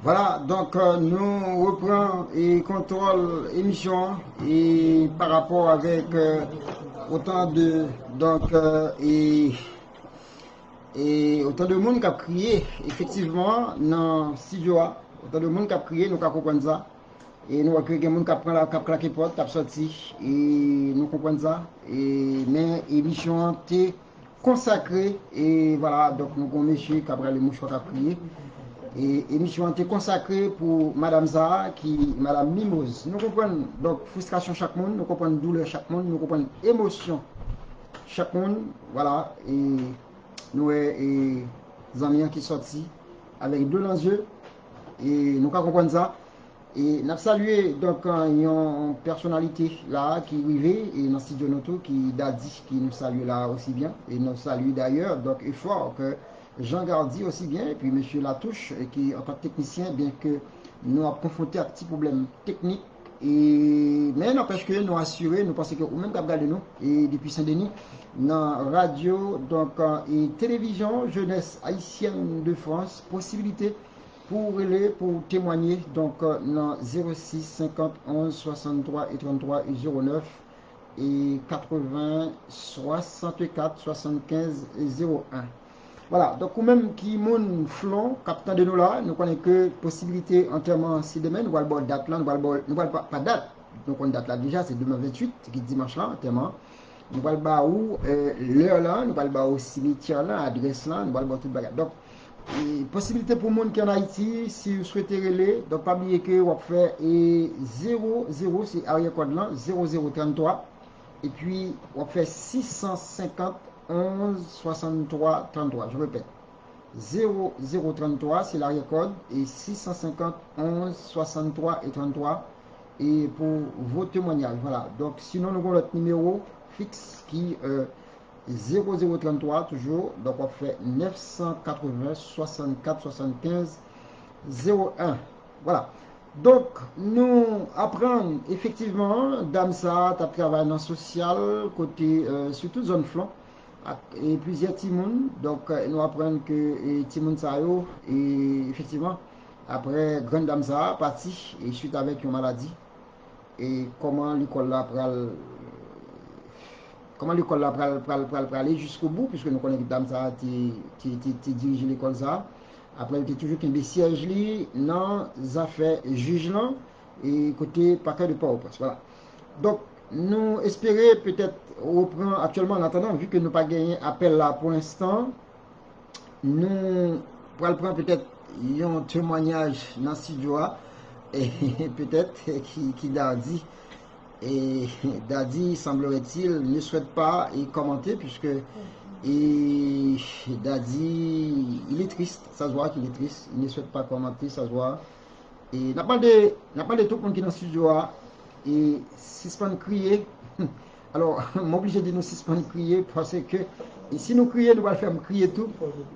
Voilà, donc nous reprenons et contrôle émission et par rapport avec autant de autant de monde qui a crié effectivement dans studio, autant de monde qui a crié, nous comprenons ça et nous avons des gens qui prend la claqué porte, qui a sorti et nous comprenons ça et mais émission est consacrée et voilà donc nous avons monsieur qui a pris les mouchoirs qui a crié. Et émission était consacrée pour Madame Zahra, Madame Mimose. Nous comprenons donc frustration chaque monde, nous comprenons douleur chaque monde, nous comprenons émotion chaque monde, voilà. Et nous et amis qui sortis avec deux dans les yeux et nous comprenons ça. Et nous avons salué donc une personnalité là qui arrivait et dans le studio Noto qui Dadi qui nous salue là aussi bien et nous salue d'ailleurs donc effort que Jean Gardi aussi bien, et puis M. Latouche, qui en tant que technicien, bien que nous avons confronté à un petit problème technique, mais n'empêche que nous assurer, nous pensons que ou même regardez nous, et depuis Saint-Denis, dans radio, donc, et télévision, jeunesse haïtienne de France, possibilité pour témoigner, donc dans 06 50 11 63 et 33 et 09 et 80 64 75 et 01. Voilà, donc ou même qui moun flon, captant de nous là, nous connaissons que possibilité entièrement si demain, nous allons date là, nous allons pas date, donc on date là déjà, c'est demain 28, qui est dimanche là, entièrement. Nous allons où l'heure là, nous allons au cimetière là, adresse là, nous allons tout le bagage. Donc, possibilité pour les gens qui sont en Haïti, si vous souhaitez relayer, donc pas oublier que vous faites 00, c'est arrière code là, 0033, et puis vous faites 650 11 63 33, je répète 0033 c'est l'arrière code et 650 11 63 et 33 et pour vos témoignages, voilà. Donc sinon nous avons notre numéro fixe qui 0033 toujours, donc on fait 980 64 75 01, voilà. Donc nous apprenons effectivement Damsa tu travaillé dans le social côté surtout zone flanc et plusieurs timons, donc nous apprenons que timon Sayo et effectivement après grande dame ça parti et suite avec une maladie et comment l'école là pral aller jusqu'au bout puisque nous connaissons que dame ça qui dirige l'école ça après il était toujours qu'un siège li dans affaires juge là et côté paquet de Port-au-Prince, voilà. Donc nous espérer peut-être reprendre actuellement en attendant, vu que nous pas gagné appel là pour l'instant, nous pourrons prendre peut-être un témoignage dans ce studio et peut-être qui Dadi. Et Dadi, semblerait-il, ne souhaite pas y commenter puisque Dadi, il est triste, ça se voit qu'il est triste, il ne souhaite pas commenter, ça se voit. Et n'a pas de tout le monde qui est dans le studio et suspend crier. Alors, m'oblige de nous suspendre crier parce que si nous crions, nous allons faire crier tout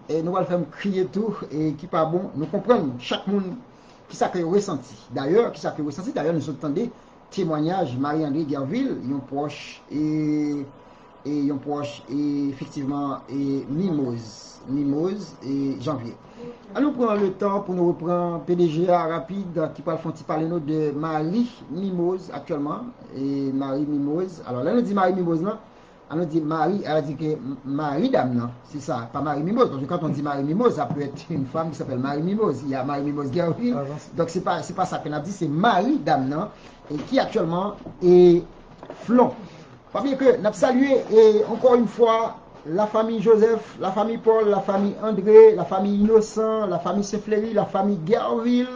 et nous allons faire crier tout et qui pas bon, nous comprenons chaque monde qui s'est ressenti. D'ailleurs, nous entendons témoignage Marie-André Gerville, un proche et effectivement Mimose et Janvier. Allons prendre le temps pour nous reprendre PDGA rapide qui parle parler nous de Marie Mimose actuellement et Marie Mimose. Alors là nous dit Marie Mimose là, on dit Marie, elle a dit que Marie dame là, c'est ça, pas Marie Mimose. Parce que quand on dit Marie Mimose, ça peut être une femme qui s'appelle Marie Mimose. Il y a Marie Mimose Gerville. Donc c'est pas ça qu'on a dit, c'est Marie dame là et qui actuellement est flon. Pas bien que nous salué et encore une fois la famille Joseph, la famille Paul, la famille André, la famille Innocent, la famille Sefleri, la famille Gerville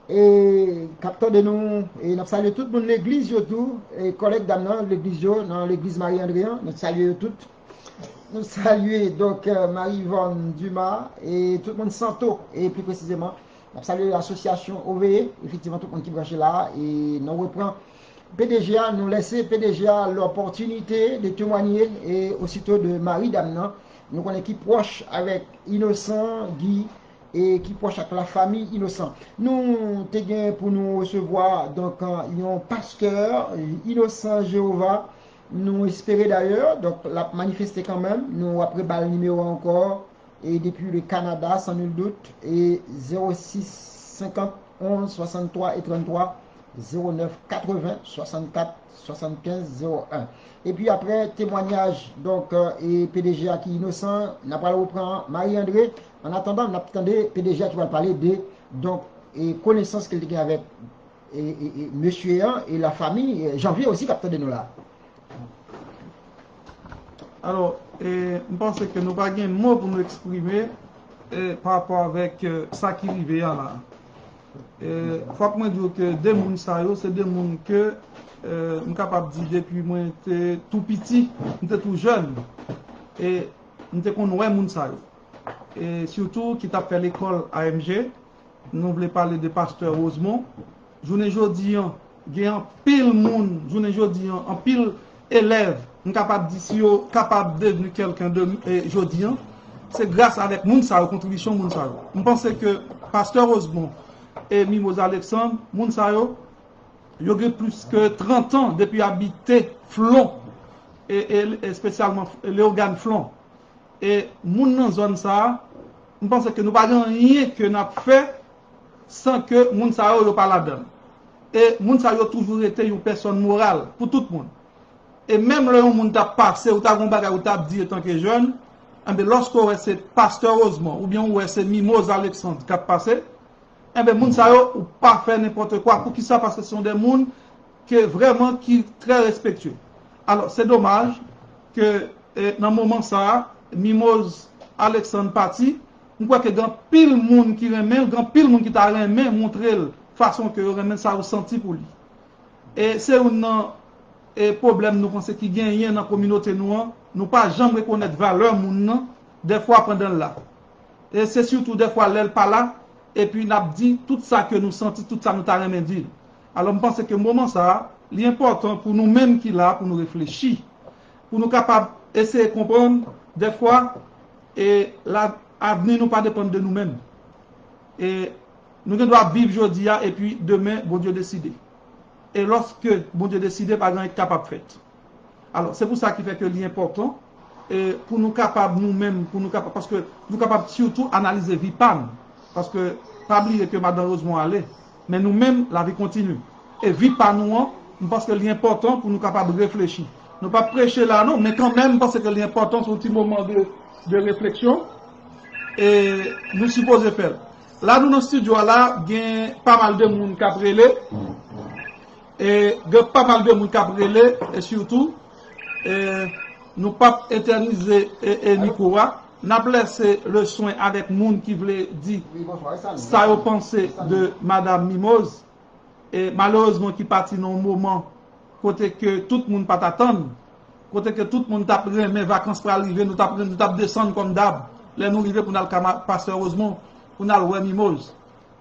et capteur de nous et nous saluons toute mon église tout et collègues dans l'église dans l'église Marie-André, nous saluons toutes. Nous saluons donc Marie-Yvonne Dumas et tout le monde Santo et plus précisément nous saluons l'association OVE, effectivement tout le monde qui branche là et nous reprend PDGA, nous laisser PDGA l'opportunité de témoigner et aussitôt de Marie Damnan. Nous connaissons qui proche avec Innocent, Guy et qui proche avec la famille Innocent. Nous t'es pour nous recevoir donc un pasteur Innocent Jéhovah. Nous espérons d'ailleurs, donc la manifester quand même. Nous après le numéro encore et depuis le Canada sans nul doute et 06 50 11 63 et 33. 09 80 64 75 01. Et puis après témoignage donc et PDGA qui est innocent, n'a pas reprend Marie-André. En attendant, on attendait PDGA qui va parler de donc et connaissance qu'il a avec et monsieur et la famille. Janvier aussi capteur de nous là. Alors, je pense que nous n'avons pas de mots pour nous exprimer par rapport avec ça qui arrive là. Il faut que je dise que des gens, c'est des gens que je suis capable de dire depuis que j'étais tout petit, j'étais tout jeune. Et je connais les gens. Et surtout, qui t'a fait l'école AMG, nous voulons parler de pasteur Rosemont. Je ne dis pas, il y a un pile monde, je ne dis pas, un pile élève, je suis capable de dire si vous capable de devenir quelqu'un de aujourd'hui. C'est grâce à la contribution de moun sa yo. Je pense que pasteur Rosemont et Mimose Alexandre, moun sa yo, il y a plus que 30 ans depuis habiter Flon et spécialement les organes Flon. Et moun nan zone ça, je pense que nous n'avons rien que nous fait sans que moun sa yo pas là-dedans. Et moun sa yo toujours été une personne morale pour tout le monde. Et même le moun t'a passé ou t'a combattu ou t'a dit en tant que jeune, lorsqu'on voit c'est pasteur Rosemont ou bien on voit c'est Mimose Alexandre qui a passé, moun sa yo ou pas faire n'importe quoi pour qui ça parce que ce sont des moun qui vraiment qui très respectueux. Alors c'est dommage que dans le moment ça Mimose Alexandre parti, on croit que grand pile moun qui remet, grand pile moun qui t'a remet montrer façon que remet ça ressenti pour lui. Et c'est un problème nous pensons qui gagne dans la communauté noire, nous pas jamais reconnaître valeur moun des fois pendant là. Et c'est surtout des fois l'elle pas là et puis n'a dit tout ça que nous sentons, tout ça nous t'a remet dit. Alors je pense que le moment ça, l'important pour nous mêmes qui là pour nous réfléchir, pour nous capables essayer de comprendre des fois et l'avenir nous pas dépendre de nous-mêmes. Et nous devons vivre aujourd'hui et puis demain bon Dieu décider. Et lorsque bon Dieu décide, pas grand être capable de faire. Alors c'est pour ça qui fait que l'important et pour nous capables nous-mêmes, pour nous capables parce que nous capables surtout analyser vie PAM parce que pas oublier que madame Rosemont allait, mais nous-mêmes la vie continue. Et vie pas nous parce que l'important pour nous capables de réfléchir. Ne pas prêcher là non, mais quand même parce que l'important c'est un petit moment de réflexion et nous supposons faire. Là nous dans le studio là, il y a pas mal de monde qui a prélé. Et il y a pas mal de monde qui a brûlé, et surtout, nous pas éterniser et Nicolas. Nous avons laissé le soin avec les gens qui voulaient dire ça au pensé de Madame Mimose. Et malheureusement, qui partit dans un moment côté que tout le monde pas t'attendre, côté que tout le monde t'a pris mes vacances pour arriver, nous t'a descendre comme d'hab. Là nous arriver pour nous passer heureusement, pour nous voir Mimose,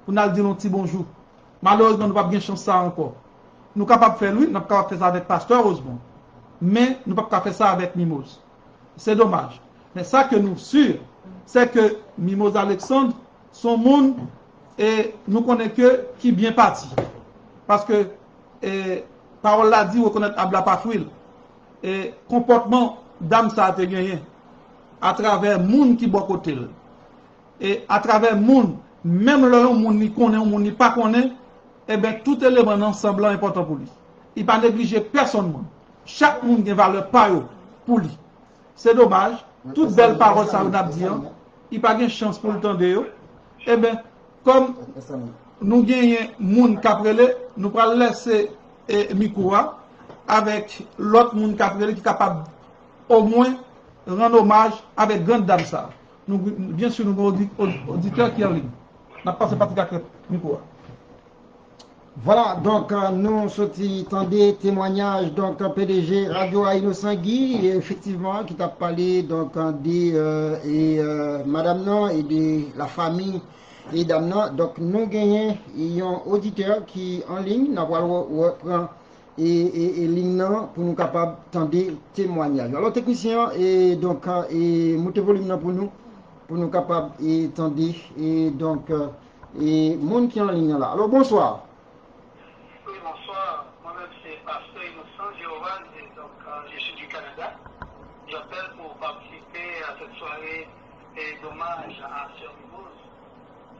pour nous dire un petit bonjour. Malheureusement, nous pas bien chance ça encore. Nous capables de faire lui, nous pas capable de faire ça avec pasteur heureusement. Mais nous pas capable de faire ça avec Mimose. C'est dommage. Mais ça que nous sûrs, c'est que Mimose Alexandre, son monde, et nous connaissons que qui bien parti. Parce que, parole l'a dit, reconnaître Abla Pafouil, et comportement d'âme ça a été gagné à travers monde qui boit côté. Et à travers monde, même le monde qui connaît ou monde qui pas connaît, eh bien, tout élément ensemble est important pour lui. Il ne pas négliger personne. Chaque monde a une valeur pour lui. C'est dommage. Toute belle parole, ça on a dit, il n'y a pas de chance pour le temps de eux. Eh bien, comme nous gagnons monde qui a prélé, nous allons laisser Mikoua avec l'autre monde qui a prélé qui est capable au moins rendre hommage avec grande dame ça. Nous, bien sûr, nous avons auditeurs qui sont en ligne. On n'a pas fait partie avec Mikoua. Voilà, donc nous sommes des témoignages, donc PDG Radio Innocent Guy, effectivement, qui t'a parlé donc Madame Non et de la famille et Dame Non. Donc nous gagnons, il y a un auditeur qui en ligne, nous reprend et ligne pour nous capables d'entendre témoignages. Alors technicien et donc monter volume pour nous capables d'entendre et donc et monde qui est en ligne là. Alors bonsoir. Bonsoir, moi-même c'est Pasteur Innocent Jéhovah, donc je suis du Canada. J'appelle pour participer à cette soirée d'hommage à Sœur Mimose.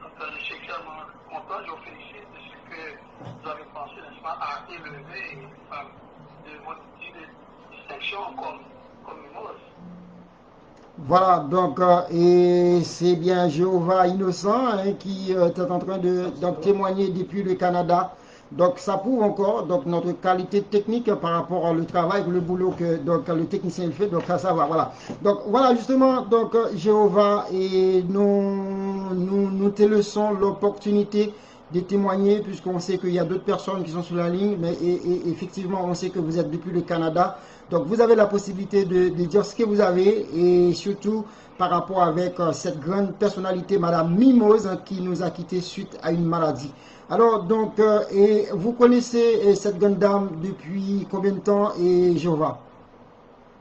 Donc je suis extrêmement content, je vous félicite de ce que vous avez pensé, n'est-ce pas, à élever une femme de votre distinction comme Mimose. Voilà, donc et c'est bien Jéhovah Innocent qui est en train de témoigner depuis le Canada. Donc ça prouve encore donc notre qualité technique par rapport au travail, le boulot que donc le technicien il fait. Donc ça va, voilà. Donc voilà justement donc Jéhovah et nous te laissons l'opportunité de témoigner puisqu'on sait qu'il y a d'autres personnes qui sont sur la ligne, mais et effectivement on sait que vous êtes depuis le Canada. Donc vous avez la possibilité de dire ce que vous avez et surtout par rapport avec cette grande personnalité, Madame Mimose, qui nous a quittés suite à une maladie. Alors, donc, et vous connaissez cette grande dame depuis combien de temps, et Jéhovah?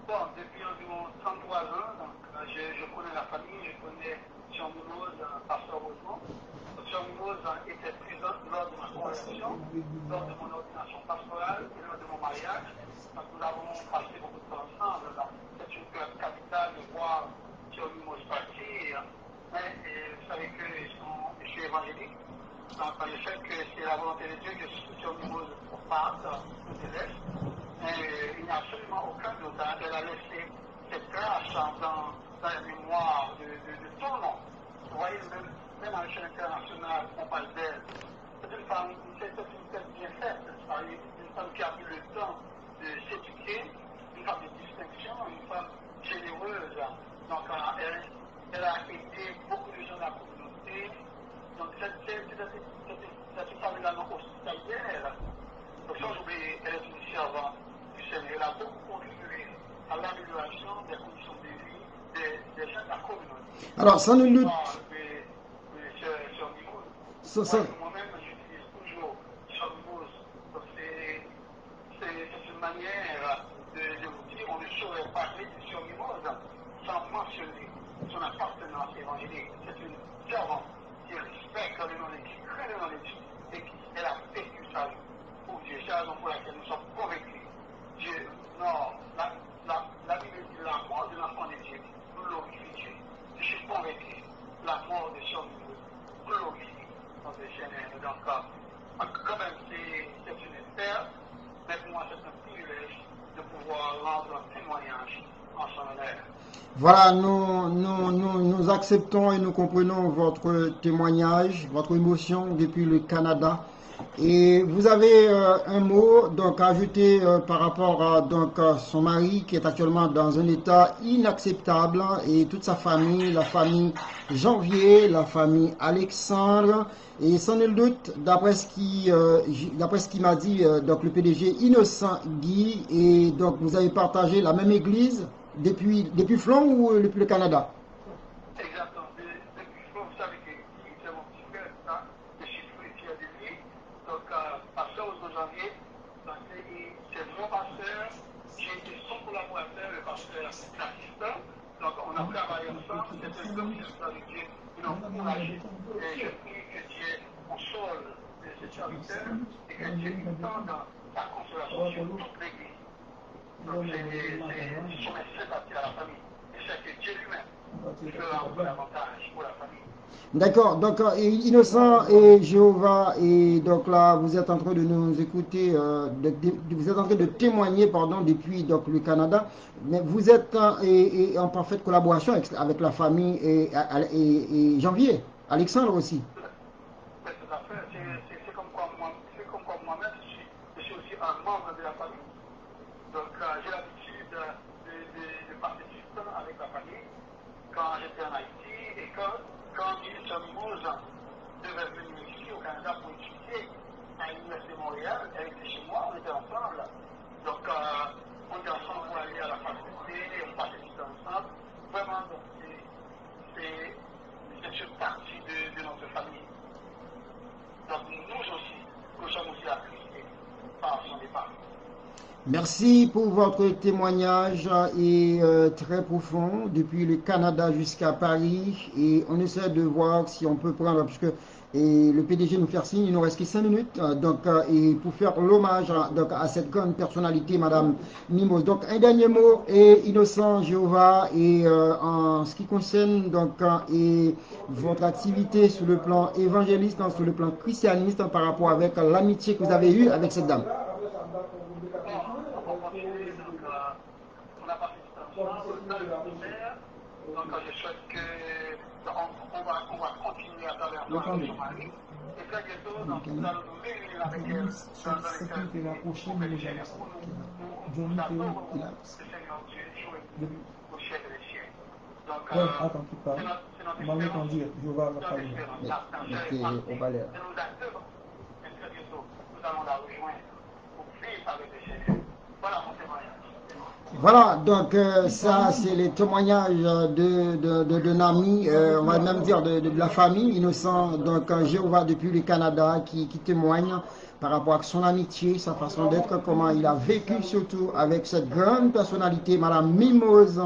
Bon, depuis environ 33 ans, donc, je connais la famille, je connais Sœur Mimose, pasteur Rosemont. Sœur Mimose était présente lors de ma conversion, lors de mon ordination pastorale et lors de mon mariage. Donc, nous avons passé beaucoup de temps ensemble. C'est une période capitale de voir Sœur Mimose partir, mais vous savez que je suis évangélique. Donc, le fait que c'est la volonté de Dieu que Sœur Mimose parte, nous délaisse, il n'y a absolument aucun doute. Elle a laissé cette trace dans la mémoire de tout le monde. Vous voyez, même à l'échelle internationale, on parle d'elle. C'est une femme bien faite, une femme qui a pris le temps de s'éduquer, une femme de distinction, une femme généreuse. Donc, elle a aidé beaucoup de gens de la communauté. Donc, cette femme-là non hospitalière, donc sans oublier, elle est une servante du Seigneur. Elle a beaucoup contribué à l'amélioration des conditions de vie des gens de la communauté. Alors, sans nous lutte. Moi-même, j'utilise toujours Sœur Mimose. C'est une manière de vous dire, on ne saurait parler de Sœur Mimose sans mentionner son appartenance évangélique. C'est une servante qui respecte le nom de Dieu, qui crée le nom de Dieu, et qui elle a vécu sa vie pour Dieu. C'est la raison pour laquelle nous sommes convaincus. Dieu, non, la Bible dit la mort de l'enfant de Dieu glorifie Dieu. Je suis convaincu, la mort de Sœur Mimose glorifie notre Seigneur. Donc, quand même, c'est une perte, mais pour moi, c'est un privilège de pouvoir rendre un témoignage en son honneur. Voilà, nous acceptons et nous comprenons votre témoignage, votre émotion depuis le Canada. Et vous avez un mot donc à ajouter par rapport à donc son mari qui est actuellement dans un état inacceptable et toute sa famille, la famille Janvier, la famille Alexandre et sans nul doute d'après ce qu'il m'a dit donc le PDG Innocent Guy et donc vous avez partagé la même église depuis Flon ou depuis le Canada? Exactement. Depuis que vous savez que c'est mon petit frère, ça, je suis ici à Delhi. Donc, pasteur au janvier, c'est mon pasteur, j'ai été son collaborateur, le pasteur assistant. Donc, on a travaillé ensemble, c'est un commission avec Dieu, ils ont encouragé. Et je prie que Dieu console ces serviteurs et que Dieu tende la consolation sur toute l'église. Donc, c'est son sympathie à la famille. Et c'est que Dieu lui-même fera encore davantage pour la famille. D'accord, donc Innocent et Jéhovah, et donc là vous êtes en train de nous écouter, vous êtes en train de témoigner pardon, depuis donc, le Canada, mais vous êtes en parfaite collaboration avec la famille et Janvier, Alexandre aussi. Mais tout à fait, c'est comme quoi moi-même, je suis aussi un membre de la famille. Donc j'ai l'habitude de passer du temps avec la famille quand j'étais en Haïti et quand Ministre Mimose devait venir ici au Canada pour étudier à l'Université de Montréal, elle était chez moi, on était ensemble. Donc on était ensemble pour aller à la faculté, on passait du temps ensemble. Vraiment, donc c'est une partie de notre famille. Donc nous aussi, nous sommes aussi attristés par son départ. Merci pour votre témoignage et très profond depuis le Canada jusqu'à Paris et on essaie de voir si on peut prendre puisque le PDG nous fait signe, il nous reste que 5 minutes et pour faire l'hommage à cette grande personnalité Madame Mimose. Donc un dernier mot et Innocent Jéhovah et en ce qui concerne et votre activité sur le plan évangéliste, sur le plan christianiste par rapport avec l'amitié que vous avez eue avec cette dame. On a passé du temps ensemble dans le ministère. Donc je souhaite qu'on va continuer à travailler ensemble avec son mari. Et très bientôt, donc, nous allons nous réunir avec elle dans le cadre du PDG pour nous adorons le Seigneur Dieu jouer au ciel des cieux. Donc c'est notre espérance. Et nous adorons. Et très bientôt, nous allons la rejoindre pour vivre avec le Seigneur. Voilà mon témoignage. Voilà, donc ça c'est les témoignages d'un ami, on va même dire de la famille, Innocent, donc Jéhovah depuis le Canada qui témoigne par rapport à son amitié, sa façon d'être, comment il a vécu surtout avec cette grande personnalité, Madame Mimose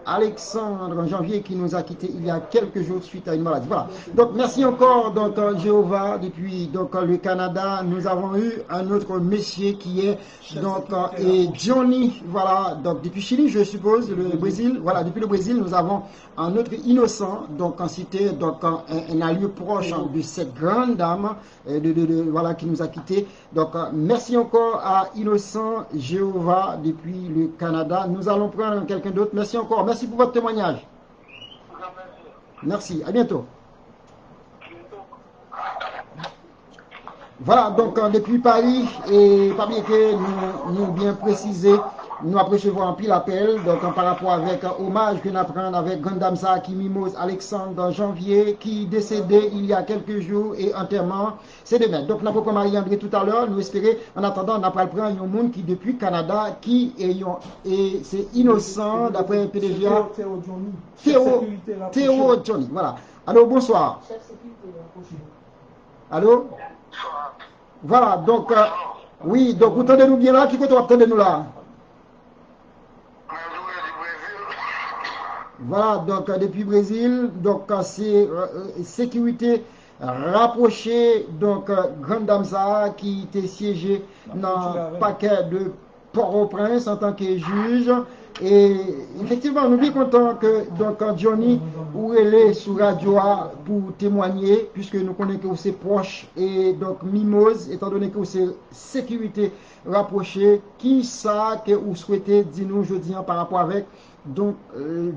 Alexandre en janvier qui nous a quittés il y a quelques jours suite à une maladie. Voilà. Donc merci encore donc Jéhovah depuis donc le Canada. Nous avons eu un autre monsieur qui est donc et Johnny, voilà, donc depuis Chili je suppose, le Brésil. Voilà, depuis le Brésil nous avons un autre Innocent, donc en cité, donc un allié proche de cette grande dame voilà qui nous a quittés. Donc merci encore à Innocent Jéhovah depuis le Canada. Nous allons prendre quelqu'un d'autre. Merci encore. Merci pour votre témoignage. Merci. À bientôt. Voilà, donc depuis Paris, et pas bien que nous bien précisé, nous apercevons un pile appel, donc par rapport avec hommage que nous apprenons avec Gandamsa qui Mimose Alexandre en janvier, qui décédé il y a quelques jours et enterrement, c'est demain. Donc nous avons Marie-André tout à l'heure, nous espérons, en attendant, on a pris un monde qui depuis Canada, qui et c'est innocent, d'après PDGA, Théo Johnny, voilà. Allô, bonsoir. Allô? Voilà, donc, oui, donc vous entendez-nous bien là, qui peut entendre nous là? Voilà, donc depuis Brésil, donc c'est sécurité rapprochée, donc Grande Dame Sahara qui était siégée dans le paquet de Port-au-Prince en tant que juge. Et effectivement, nous sommes contents que donc Johnny, où elle est sur Radio pour témoigner, puisque nous connaissons que vous êtes proche, et donc Mimose, étant donné que vous êtes sécurité rapprochée, qui ça que vous souhaitez dire nous aujourd'hui par rapport avec donc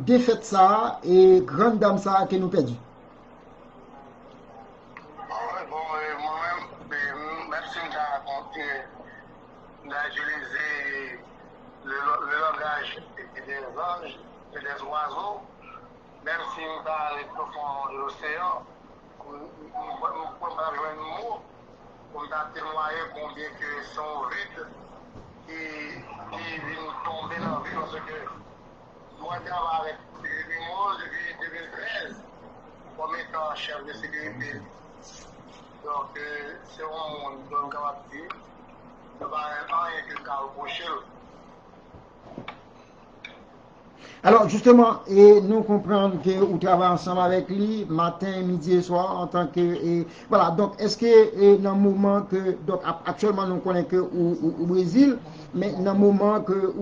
défaite ça et grande dame ça que nous perdu. Moi-même, merci nuages et des anges et des oiseaux, même si nous dans les profonds de l'océan, nous ne pouvons pas jouer un mot pour témoigner combien que sont vides qui viennent tomber dans la vie parce que moi je travaille avec Mimose depuis 2013 comme étant chef de sécurité. Donc c'est un monde dont je vais dire, il n'y a rien que je reprocher. Alors justement, et nous comprenons que vous travaillez ensemble avec lui matin, midi et soir en tant que voilà. Donc est-ce que dans le moment que donc actuellement nous connaissons que au Brésil, mais dans le moment que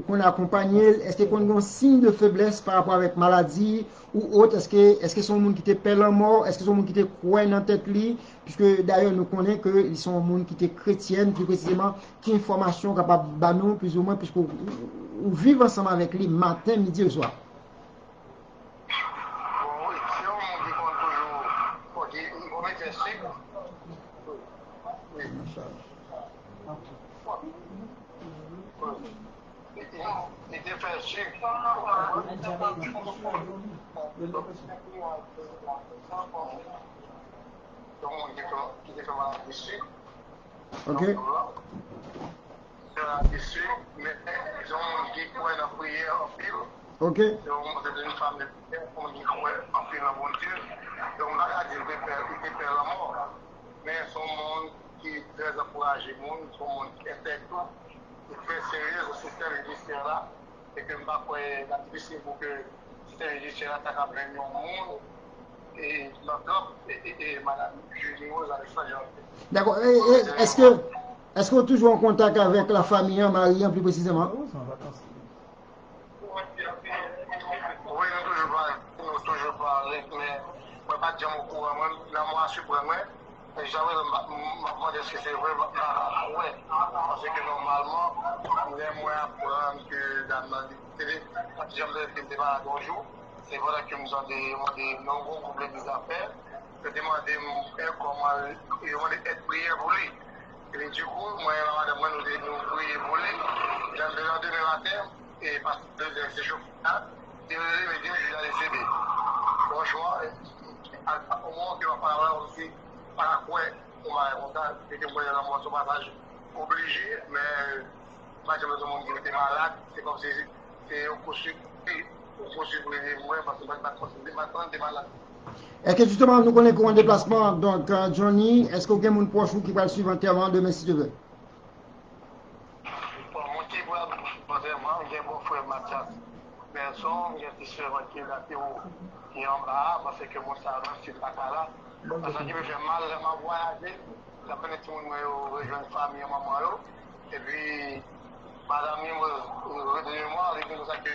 qu'on accompagne, est-ce qu'on a un signe de faiblesse par rapport avec maladie ou autre? Est-ce que sont monde qui te pèle en mort? Est-ce que sont monde qui te croient dans tête lui? Puisque d'ailleurs nous connaissons que ils sont monde qui te chrétienne plus précisément, qui information capable de nous plus ou moins puisque ou vivre ensemble avec lui matin, midi et soir. Oui, c'est un monde qui compte toujours, il va mettre un cycle. Oui. Il était fait un cycle. Donc, qui était fait mal ici. Ok. Ici, mais ils ont dit quoi dans la prière en pile. Ok. Donc, c'est une femme de prière, on dit quoi en pile dans mon Dieu. Donc, on a dit qu'il était la mort. Mais son monde qui est très encouragé, son monde qui est tout, qui est très sérieux, ce système judiciaire là, et que je ne sais pas quoi est difficile pour que le système judiciaire là, ça prenne au monde. Et notre et Madame Julie Rose Alexandre. D'accord. Est-ce qu'on est toujours en contact avec la famille, Marie, plus précisément? Oui, nous toujours parlé, mais moi pas dire au courant, moi, dans moi suprême, j'avais demandé est-ce que c'est vrai, ouais, parce que normalement, nous aimons apprendre que dans la télé, quand j'aime le débat bonjour, c'est vrai que nous avons des nombreux problèmes d'affaires, je demandais comment ils vont être priés pour lui. Et du coup, moi et madame, nous prions pour lui. J'ai besoin de demain matin, et parce que c'est chaud, et me dire que je l'ai cédé. Franchement, au moment qu'il va parler aussi, par quoi on va raconter, et que moi, dans mon passage obligé, mais moi, j'ai besoin de mon qui était malade, c'est comme si c'est au possible de moi, parce que je ne vais pas de malade. Est-ce que justement nous connaissons un déplacement, donc Johnny, est-ce qu'il y a un proche qui va le suivre entièrement demain si tu veux? Pour mon petit frère, vraiment, j'ai mon frère Mathias Berson, j'ai un petit frère qui est en bas, parce que mon salon, c'est pas là. Parce que me fait mal, je m'a voyagé, j'ai appris tout le monde rejoindre une famille, maman, et puis, madame, redonnez-moi, avec nous, ça que,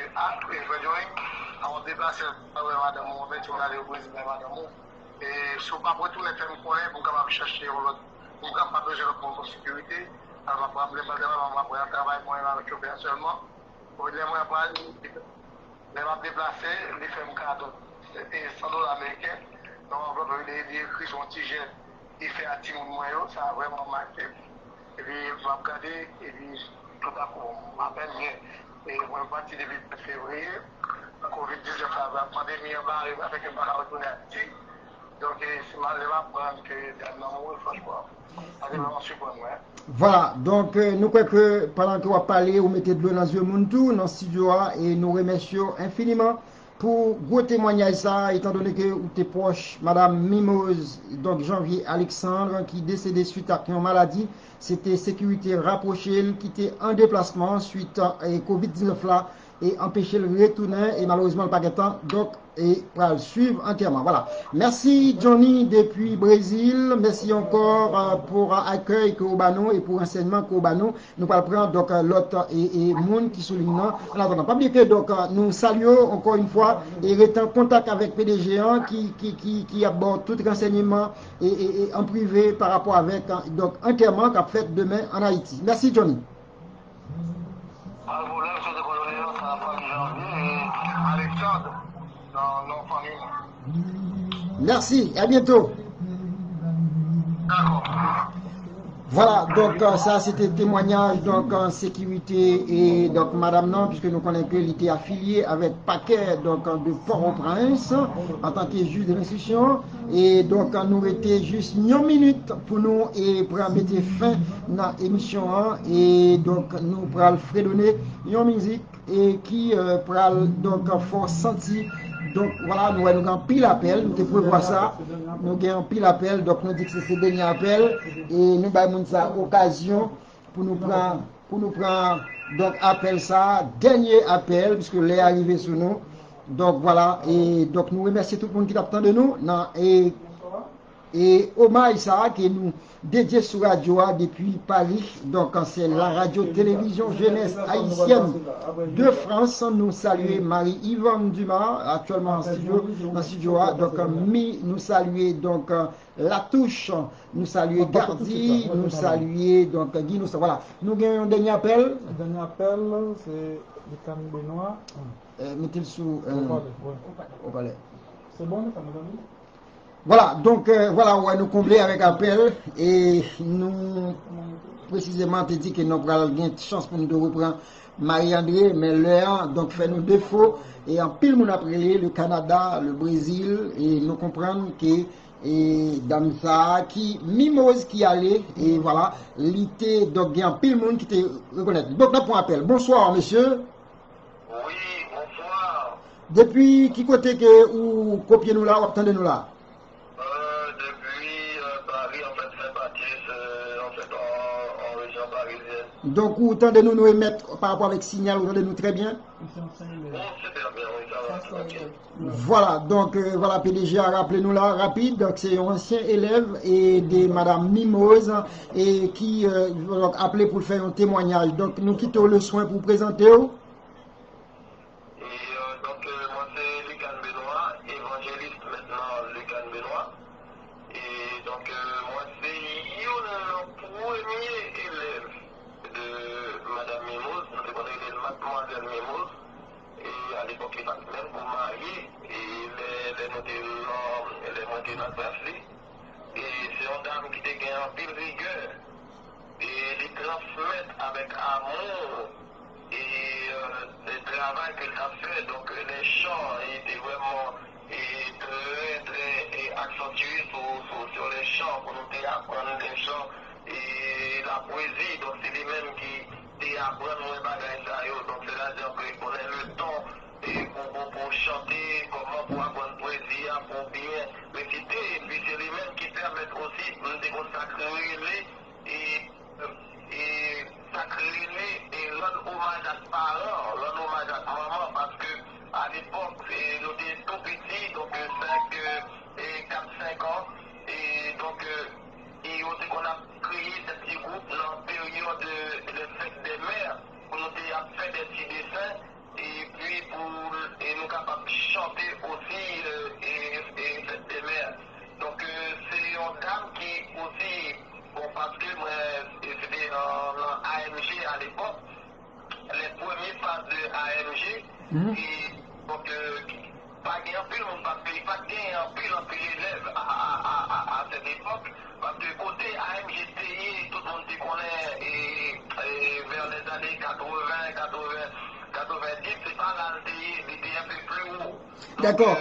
on déplace madame, on va aller au Brésil, madame. Et si on ne peut pas retourner faire un point, pour qu'on chercher l'autre, pour qu'on pas besoin de prendre sécurité, on va prendre le travail avec eux personnellement. Pour les moyens pour aller, les va déplacer, les faire un cadeau. Et $100 américains, donc on va les écrire son petit jet, il fait un petit moyen, ça a vraiment marqué. Et puis, je vais regarder, et puis, tout à coup, on m'appelle bien. Et on est parti depuis le février. La Covid-19, la pandémie avec un bar à retourner à Haïti. Donc, c'est mal de m'apprendre que dernièrement, franchement, c'est vraiment super. Voilà, donc nous croyons que pendant que vous parlez, vous mettez de l'eau dans les yeux tout dans le studio et nous remercions infiniment pour vos témoignages ça, étant donné que vous êtes proche, Madame Mimose, donc Janvier Alexandre, qui est décédé suite à une maladie. C'était sécurité rapprochée, qui était en déplacement suite à Covid-19 là, et empêcher le retourner, et malheureusement le paquet temps, donc, et pour le suivre entièrement. Voilà. Merci Johnny depuis Brésil, merci encore pour l'accueil que vous avez et pour l'enseignement que vous avez. Nous allons prendre donc l'autre et monde qui souligne. En attendant, pas oublier que donc nous saluons encore une fois et restons en contact avec PDG qui aborde tout renseignement et en privé par rapport avec donc enterrement qu'a fait demain en Haïti. Merci Johnny. Merci, à bientôt. Voilà, donc ça c'était témoignage donc en sécurité et donc madame non, puisque nous connaissons qu'il était affilié avec paquet donc de Port-au-Prince en tant que juge de l'instruction et donc nous était juste une minute pour nous et pour mettre fin à l'émission et donc nous pourrons fredonner une musique et qui pourra donc fort sentir. Donc voilà, nous avons pile appel, nous pouvons voir ça, nous avons pile appel, donc nous disons que c'est le dernier appel et nous avons ça occasion pour nous prendre donc appel ça, dernier appel, puisque l'est arrivé sur nous. Donc voilà, et donc nous remercions tout le monde qui attend de nous. Non, et hommage ça que nous dédié sur radio depuis Paris. Donc c'est la radio-télévision jeunesse haïtienne de France. Nous saluons Marie-Yvonne Dumas, actuellement en studio. Donc nous saluons donc La Touche, nous saluons Gardi, nous saluons donc Guy. Voilà, nous avons un dernier appel. Le dernier appel, c'est le Can Benoît. Mettez-le sous au palais. C'est bon, ça nous donne. Voilà, donc voilà, on va nous combler avec appel et nous précisément te dit que nous avons une chance pour nous de reprendre Marie-André, mais l'heure donc fait nous défaut et en pile mon après le Canada, le Brésil et nous comprenons que et Damsa qui Mimose qui allait et voilà, l'été donc il y a un pile monde qui te reconnaît. Donc là pour appel. Bonsoir monsieur. Oui, bonsoir. Depuis qui côté que ou copiez nous là ou attendez nous là? Depuis Paris, en fait, Saint-Baptiste, en fait, en région parisienne. Donc, vous entendez-nous nous émettre par rapport avec signal, vous entendez-nous très bien? Bon, super bien, oui, ça va. Okay. Voilà, donc voilà, PDG a rappelé nous là rapide, donc c'est un ancien élève et de Madame Mimose et qui donc, appelé pour faire un témoignage. Donc, nous quittons le soin pour présenter. Donc, moi c'est Lucan Benoît, évangéliste maintenant Lucan Benoît. Et donc, moi c'est le premier élève de Madame Mimose, nous connaissons Mademoiselle Mimose. Et à l'époque, il était même pour marier, et elle est montée dans la classe. Et c'est une dame qui a gagné un pile rigueur, et les transmettre avec amour, et le travail qu'elle a fait, donc les chants étaient vraiment très accentués sur les chants, pour nous apprendre les chants, et la poésie, donc c'est les mêmes qui apprendre les bagages, donc c'est-à-dire qu'on a le temps pour chanter, comment pour apprendre poésie, pour bien réciter, et puis c'est les mêmes qui permettent aussi de consacrer et sacrer et rendre hommage à ses parents, rendre hommage à sa maman, parce que à l'époque, nous étions tout petits, donc 4-5 ans, et donc et aussi qu'on a créé ce petit groupe dans la période de fête des mères, pour nous faire des petits dessins, et puis pour nous capables de chanter aussi et fête des mères. Donc c'est une dame qui aussi, bon parce que moi c'était dans AMG à l'époque, les premières phases de AMG, et donc pas gagné un peu le monde parce qu'il n'y a pas gagné un peu l'élève à cette époque. Parce que côté AMGTI, tout le monde se connaît et vers les années 90, c'est pas l'AMGTI, il était un peu plus haut. D'accord.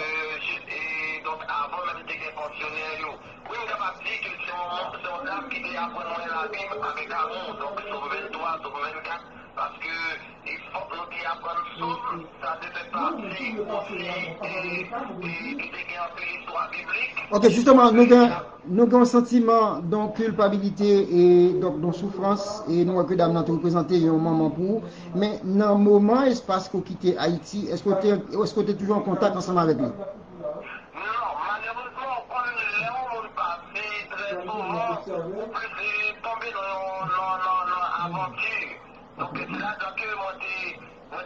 Donc avant même d'être fonctionnaire, oui, on va dire que c'est un dame qui est apprenant la Bible avec amour, donc sur 23, sur 24, parce que il faut que nous apprenions souple, ça fait partie aussi de l'histoire biblique. Ok, justement, nous avons un sentiment de culpabilité et donc de souffrance, et nous avons que dame représenter un moment pour. Mais dans le moment, espace qu'on quitte Haïti, est-ce que tu es toujours en contact ensemble avec lui? Non, malheureusement, quand le passé, très souvent, c'est tombé dans l'aventure. Donc c'est là que moi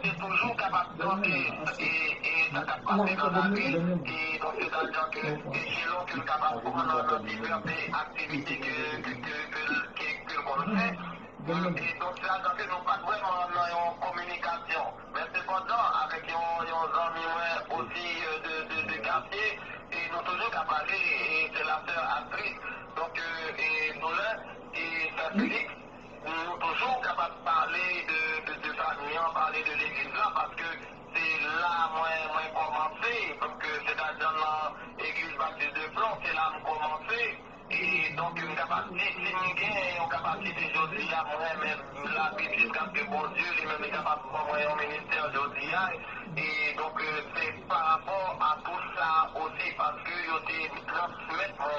j'étais toujours capable de chanter et ça a passé dans la vie. Et donc c'est-à-dire que selon que le capable de prendre dans diverses activités que l'on fait. Et donc c'est-à-dire que nous ne sommes pas vraiment en communication. Mais cependant, avec nos amis aussi de quartier, et nous toujours qu'à parler, et c'est la sœur Astrid. Donc, et nous là, et ça catholiques, nous toujours capables de parler de famille, parler de l'église là, parce que c'est là moi commencé, parce que c'est dans l'église baptiste de Flon, c'est là que commencé. Et donc, une capacité, si nous avons une capacité aujourd'hui, à moi-même, la Bible jusqu'à ce que bon Dieu, lui-même est capable de moi un ministère aujourd'hui. Et donc, c'est par rapport à tout ça aussi, parce que je transmettre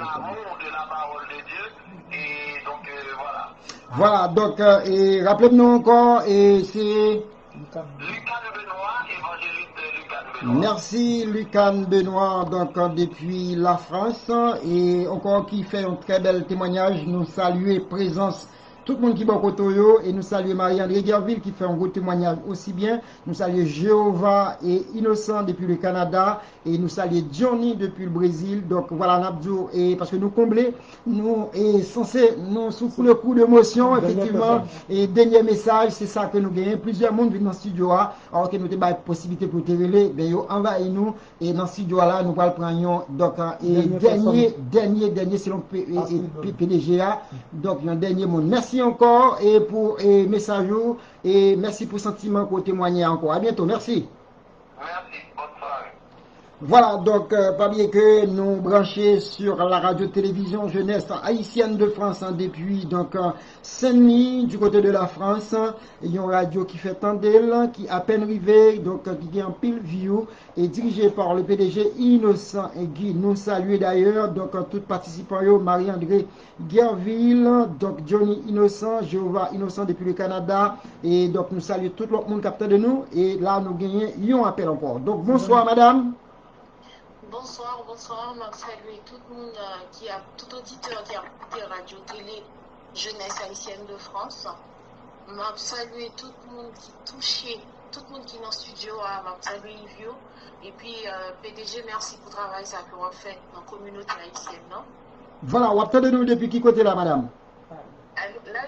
l'amour de la parole de Dieu. Et donc, voilà. Voilà, donc, et rappelez-nous encore, et c'est... Lucas de Benoît, évangéliste Lucas de Benoît. Merci Lucan Benoît, donc depuis la France, et encore qui fait un très bel témoignage. Nous saluons présence tout le monde qui est au Kotoyo, et nous saluons Marie-André Guerville qui fait un gros témoignage aussi bien. Nous saluons Jéhovah et Innocent depuis le Canada, et nous saluons Johnny depuis le Brésil. Donc voilà, Nabdou, et parce que nous combler, nous est censé, nous sous le coup d'émotion, effectivement, et dernier message, c'est ça que nous gagnons. Plusieurs monde viennent dans le studio, alors que nous avons la possibilité pour te relayer, ben yo envahis nous, et dans le studio là, nous allons prendre, donc, et dernier, selon PDGA, donc, un dernier mot. Merci encore et pour message et merci pour sentiment pour témoigner encore. À bientôt, merci. Merci, bonne soirée. Voilà, donc, pas bien que nous brancher sur la radio-télévision jeunesse haïtienne de France depuis donc Saint-Denis, du côté de la France. Il y a une radio qui fait tendel, qui à peine arrivé, donc qui est en pile view et dirigé par le PDG Innocent et Guy. Nous saluons d'ailleurs, donc tous participants, Marie-André Guerville, donc Johnny Innocent, Jéhovah Innocent depuis le Canada, et donc nous saluons tout le monde capteur de nous, et là nous gagnons un appel encore. Donc bonsoir madame. Bonsoir, bonsoir. Je salue tout le monde qui a, tout auditeur qui a écouté Radio Télé Jeunesse Haïtienne de France. Je salue tout le monde qui touché, tout le monde qui est dans le studio. Je salue Livio. Et puis, PDG, merci pour le travail ça que vous fait dans la communauté haïtienne. Non? Voilà, vous avez nous depuis qui côté là, madame? Là,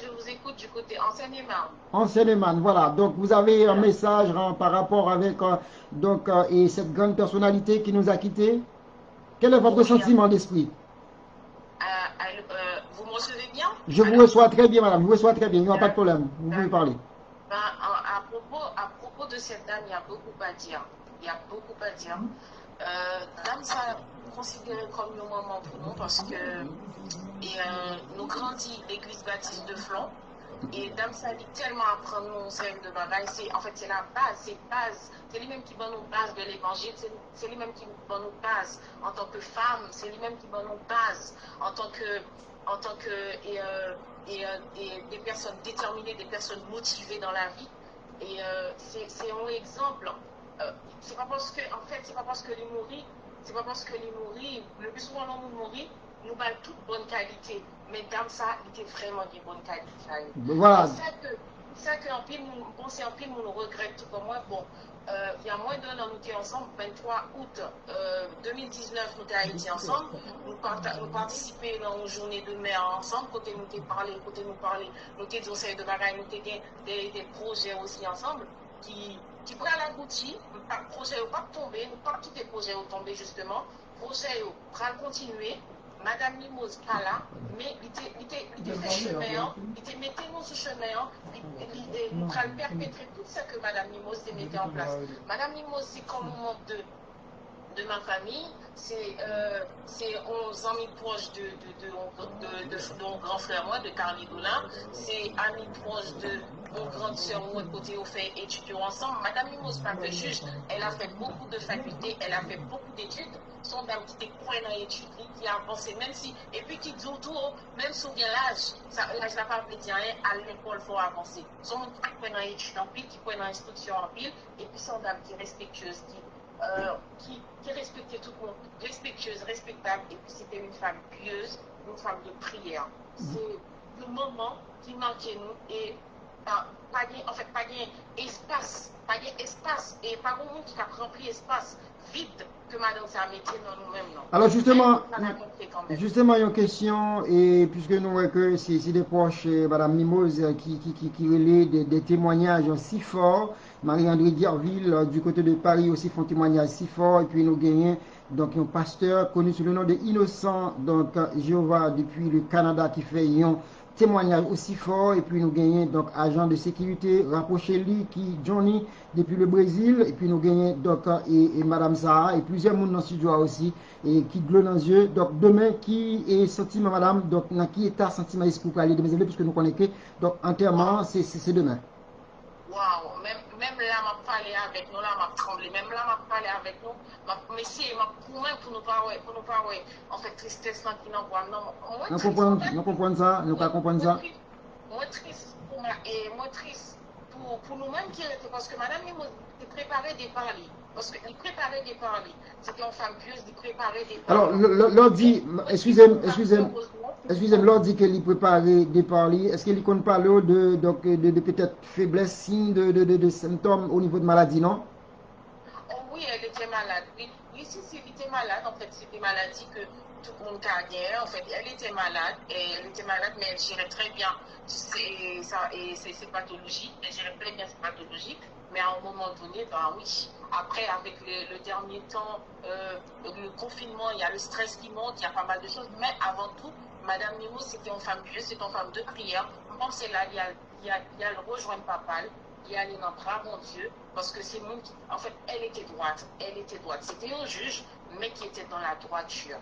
je vous écoute du côté Ancienne-et-Marne. Ancienne-et-Marne, voilà. Donc, vous avez un message par rapport avec et cette grande personnalité qui nous a quittés. Quel est votre sentiment d'esprit? Vous me recevez bien? Je vous reçois très bien, madame. Je vous reçois très bien. Il n'y a pas de problème. Vous pouvez parler. À propos de cette dame, il y a beaucoup à dire. Dame, ça considéré comme un moment pour nous parce que nous grandit l'église baptiste de Flon et Dame ça dit tellement apprendre nos série de bagages. C'est la base, c'est lui-même qui donne nos bases de l'évangile, c'est lui-même qui donne nos bases en tant que femme, c'est lui-même qui donne nos bases en tant que des personnes déterminées, des personnes motivées dans la vie. Et c'est un exemple. C'est pas parce que les mourir, le plus souvent l'homme mourit, nous avons toute bonne qualité. Mais Dame ça, il était vraiment de bonne qualité. Voilà. C'est ça qu'en pile, nous regrette tout comme moi. Bon, il y a moins d'un an, nous étions ensemble, 23 août 2019, nous étions à Haïti ensemble. Nous participions dans une journée de mer ensemble, côté nous parlé, nous étions dans série de bagages, nous étions des projets aussi ensemble qui pourraient aboutir, le projet n'a pas tombé, nous pas quitter le projet au tomber justement, le projet va continuer. Madame Mimose pas là, mais il était fait chemin, il était metté nous sur chemin, nous allons perpétrer tout ce que Madame Mimose a mis en place. Madame Mimose, c'est comme membre de ma famille, c'est 11 amis proches de mon grand frère moi, de Carly Dolin, c'est amis proches de mon grande soeur moi, côté au fait étudiants ensemble. Madame Mimose, pas que juge, elle a fait beaucoup de facultés, elle a fait beaucoup d'études. Son dame qui était point dans l'étude, qui a avancé, même si, et puis qui dit autour, même si on a l'âge n'a pas dire rien, à l'école, il faut avancer. Son monde qui point dans l'étude en pile, qui point dans l'instruction en pile, et puis son dame qui est respectueuse, qui respectait tout le monde, respectueuse, respectable, et puis c'était une femme pieuse, une femme de prière. C'est le moment qui manquait nous, et pas espace, et pas grand monde qui a rempli espace vide que madame ça mettait dans nous-mêmes. Non. Alors justement, Mais, on a compris quand même. justement, il y a une question, et puisque nous voyons que c'est des proches, Madame Mimose, qui relaient des témoignages si forts, Marie-André Guerville, du côté de Paris aussi font témoignage si fort, et puis nous gagnons donc un pasteur connu sous le nom de Innocent, donc Jéhovah depuis le Canada qui fait un témoignage aussi fort, et puis nous gagnons donc agent de sécurité rapproché lui qui Johnny depuis le Brésil, et puis nous gagnons donc et Madame Sarah et plusieurs monde dans le studio aussi et qui glonent dans les yeux. Donc demain qui est sentiment Madame, donc dans qui état sentiment esprit pour aller demain, puisque nous connaissons que donc enterrement c'est demain. Waouh, même là, m'a parlé avec nous, là, m'a tremblé, même là, m'a parlé avec nous, mais si, m'a pour nous pas, en fait, tristesse qui nous voit, non, nous comprenons ça, nous comprenons ça. Moi triste pour nous-mêmes qui étaient, parce que madame, il préparait des parler, parce qu'il préparait des parler, c'était une femme pieuse, il préparait des parler. Alors, l'on dit, excusez-moi, l'on dit qu'il préparait des parler, est-ce qu'il compte parler de peut-être faiblesse, signe de symptômes au niveau de maladie, non? Oh oui, elle était malade, oui, si, elle était malade, en fait, c'est des maladies que tout le monde gagnait, en fait, elle était malade, mais elle gérait très bien ses pathologies, elle gérait très bien ses pathologies, mais à un moment donné, ben oui, après, avec le dernier temps, le confinement, il y a le stress qui monte, il y a pas mal de choses, mais avant tout, Madame Nemo, c'était une femme pieuse, c'était une femme de prière, on pensait là, il y a le rejoindre papa, il y a les bras, mon Dieu, parce que c'est le monde qui, en fait, elle était droite, c'était un juge, mais qui était dans la droiture.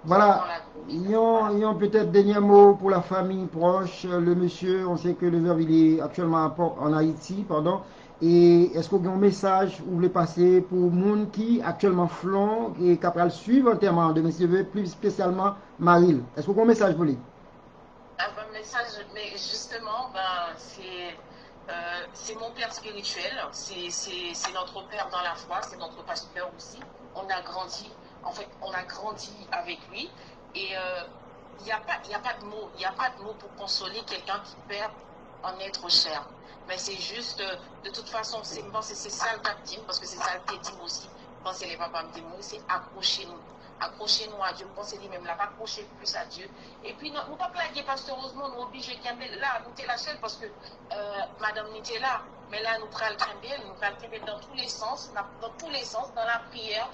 Voilà, il y a peut-être dernier mot pour la famille proche, le monsieur, on sait que le verbe il est actuellement en Haïti, pardon, et est-ce qu'on a un message où vous voulez passer pour le monde qui actuellement flon et qui après le suivre entièrement de monsieur, plus spécialement Maril, est-ce qu'on a un message pour lui? Un message, mais justement, ben, c'est mon père spirituel, c'est notre père dans la foi, c'est notre pasteur aussi, on a grandi avec lui et il n'y a pas de mots pour consoler quelqu'un qui perd en être cher. Mais c'est juste, de toute façon, c'est ça le tactime, parce que c'est ça le tétime aussi, quand c'est les papas me disent, c'est accrochez-nous à Dieu, pensez lui même là, accrochez plus à Dieu. Et puis, nous pas plaguer pasteureusement, nous obligés là, nous t'es la seule parce que madame n'était là, mais là, nous prenons le dans tous les sens, dans la prière,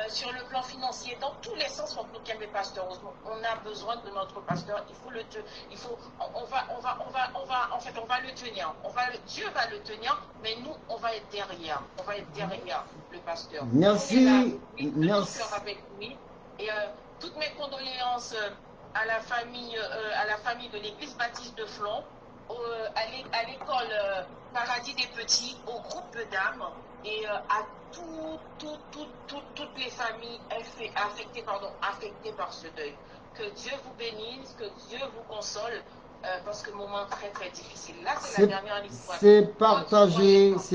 sur le plan financier, dans tous les sens, nous t'aimer pasteureusement. On a besoin de notre pasteur, on va le tenir, Dieu va le tenir, mais nous, on va être derrière le pasteur. Merci. Avec lui. Et toutes mes condoléances à la famille de l'église baptiste de Flon, à l'école Paradis des Petits, au groupe dames et à toutes les familles affectées par ce deuil. Que Dieu vous bénisse, que Dieu vous console. Parce que le moment très très difficile. Là, c'est la dernière histoire. C'est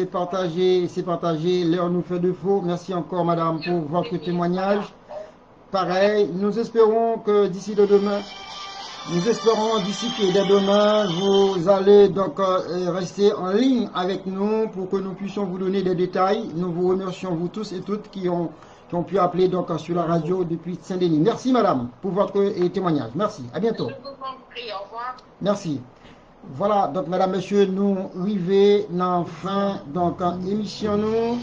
partagé. L'heure nous fait défaut. Merci encore, madame, pour votre témoignage. Pareil, nous espérons que d'ici demain, vous allez donc rester en ligne avec nous pour que nous puissions vous donner des détails. Nous vous remercions, vous tous et toutes qui ont pu appeler donc sur la radio depuis Saint-Denis. Merci madame pour votre témoignage. Merci. À bientôt. Je vous en prie. Au revoir. Merci. Voilà, donc mesdames, messieurs, nous arrivons dans fin donc émission nous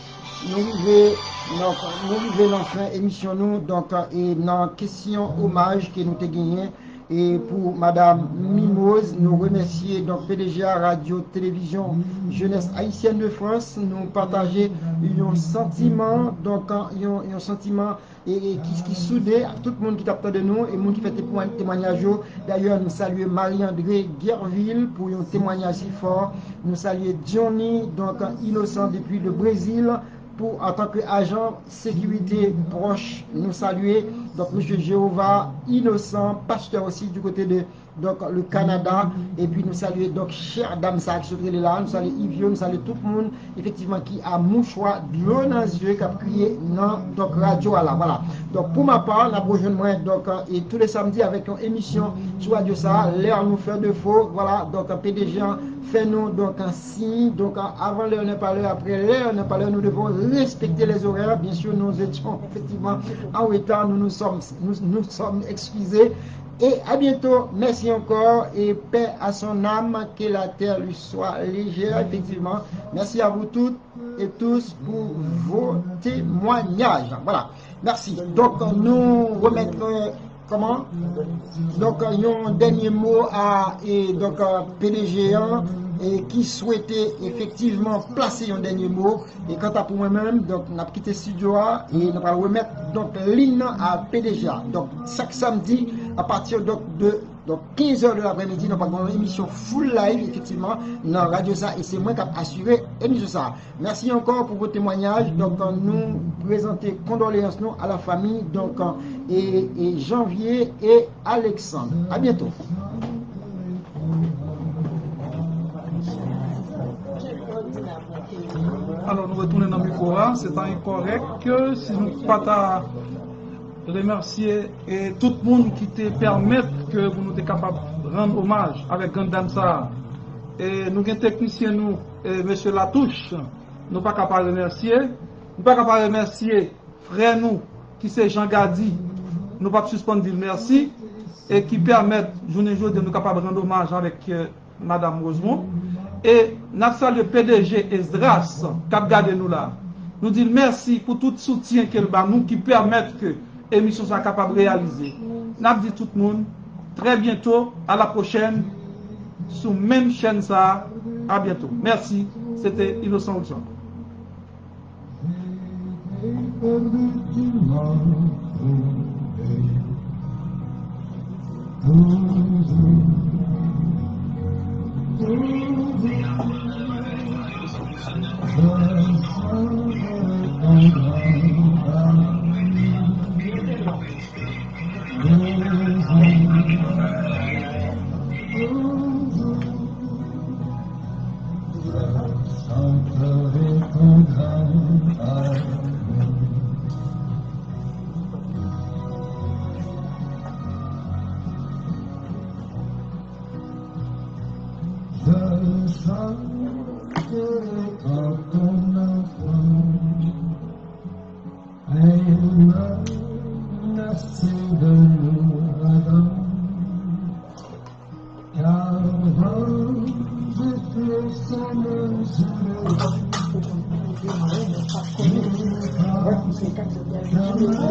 arrivons dans fin émission nous donc et dans question hommage que nous avons gagné. Et pour Madame Mimose, nous remercions donc PDGA Radio Télévision Jeunesse Haïtienne de France. Nous partageons un sentiment, donc un sentiment et qui soudait à tout le monde qui t'attend de nous et monde qui fait témoignage. D'ailleurs, nous saluons Marie-André Guerville pour un témoignage si fort. Nous saluons Johnny, donc innocent depuis le Brésil. En tant qu'agent sécurité proche, nous saluer donc M. Jéhovah, innocent, pasteur aussi du côté de donc le Canada, et puis nous saluons donc chère dame ça qui se trouve là, nous saluons Yvio, nous saluons tout le monde, effectivement, qui a mon choix de l'eau dans les yeux, qui a crié dans donc radio là, voilà. Donc pour ma part, on a besoin de moi, donc, et tous les samedis avec une émission sur Radio ça, l'heure nous fait de faux, voilà, donc PDG fait nous donc un signe, donc avant l'heure n'est pas l'heure, après l'heure n'est pas l'heure, nous devons respecter les horaires, bien sûr nous étions effectivement en retard, nous sommes excusés, et à bientôt, merci encore, et paix à son âme, que la terre lui soit légère, effectivement, merci à vous toutes et tous pour vos témoignages, voilà, merci, donc nous remettrons comment? Donc, un dernier mot à PDG et qui souhaitait effectivement placer un dernier mot. Et quant à pour moi-même, donc, on a quitté studio et on va remettre donc l'hymne à PDG. Donc, chaque samedi, à partir donc, de 15h de l'après-midi, nous avons une émission full live, effectivement, dans Radio Ça, et c'est moi qui ai assuré l'émission Ça. Merci encore pour vos témoignages. Donc, nous présentons condoléances nous à la famille, donc, et Janvier et Alexandre. À bientôt. Alors, nous retournons dans le micro, c'est incorrect que si nous ne pas remercier et tout le monde qui te permet que vous nous êtes capable de rendre hommage avec Gandam ça. Et nous, les techniciens, nous, et M. Latouche, nous pas capables de remercier. Nous pas capables de remercier frère nous, qui c'est Jean Gadi, nous pas suspendre dire merci, et qui permettent, journée jour, de nous capables de rendre hommage avec Madame Rosemont. Et nous saluons le PDG Esdras, qui a gardé nous là. Nous disons merci pour tout soutien qu'elle bat nous, qui permettent que l'émission soit capable de réaliser. Nous dit tout le monde, très bientôt, à la prochaine, sur même chaîne ça. À bientôt. Merci. C'était Innocent Wilson. Thank you.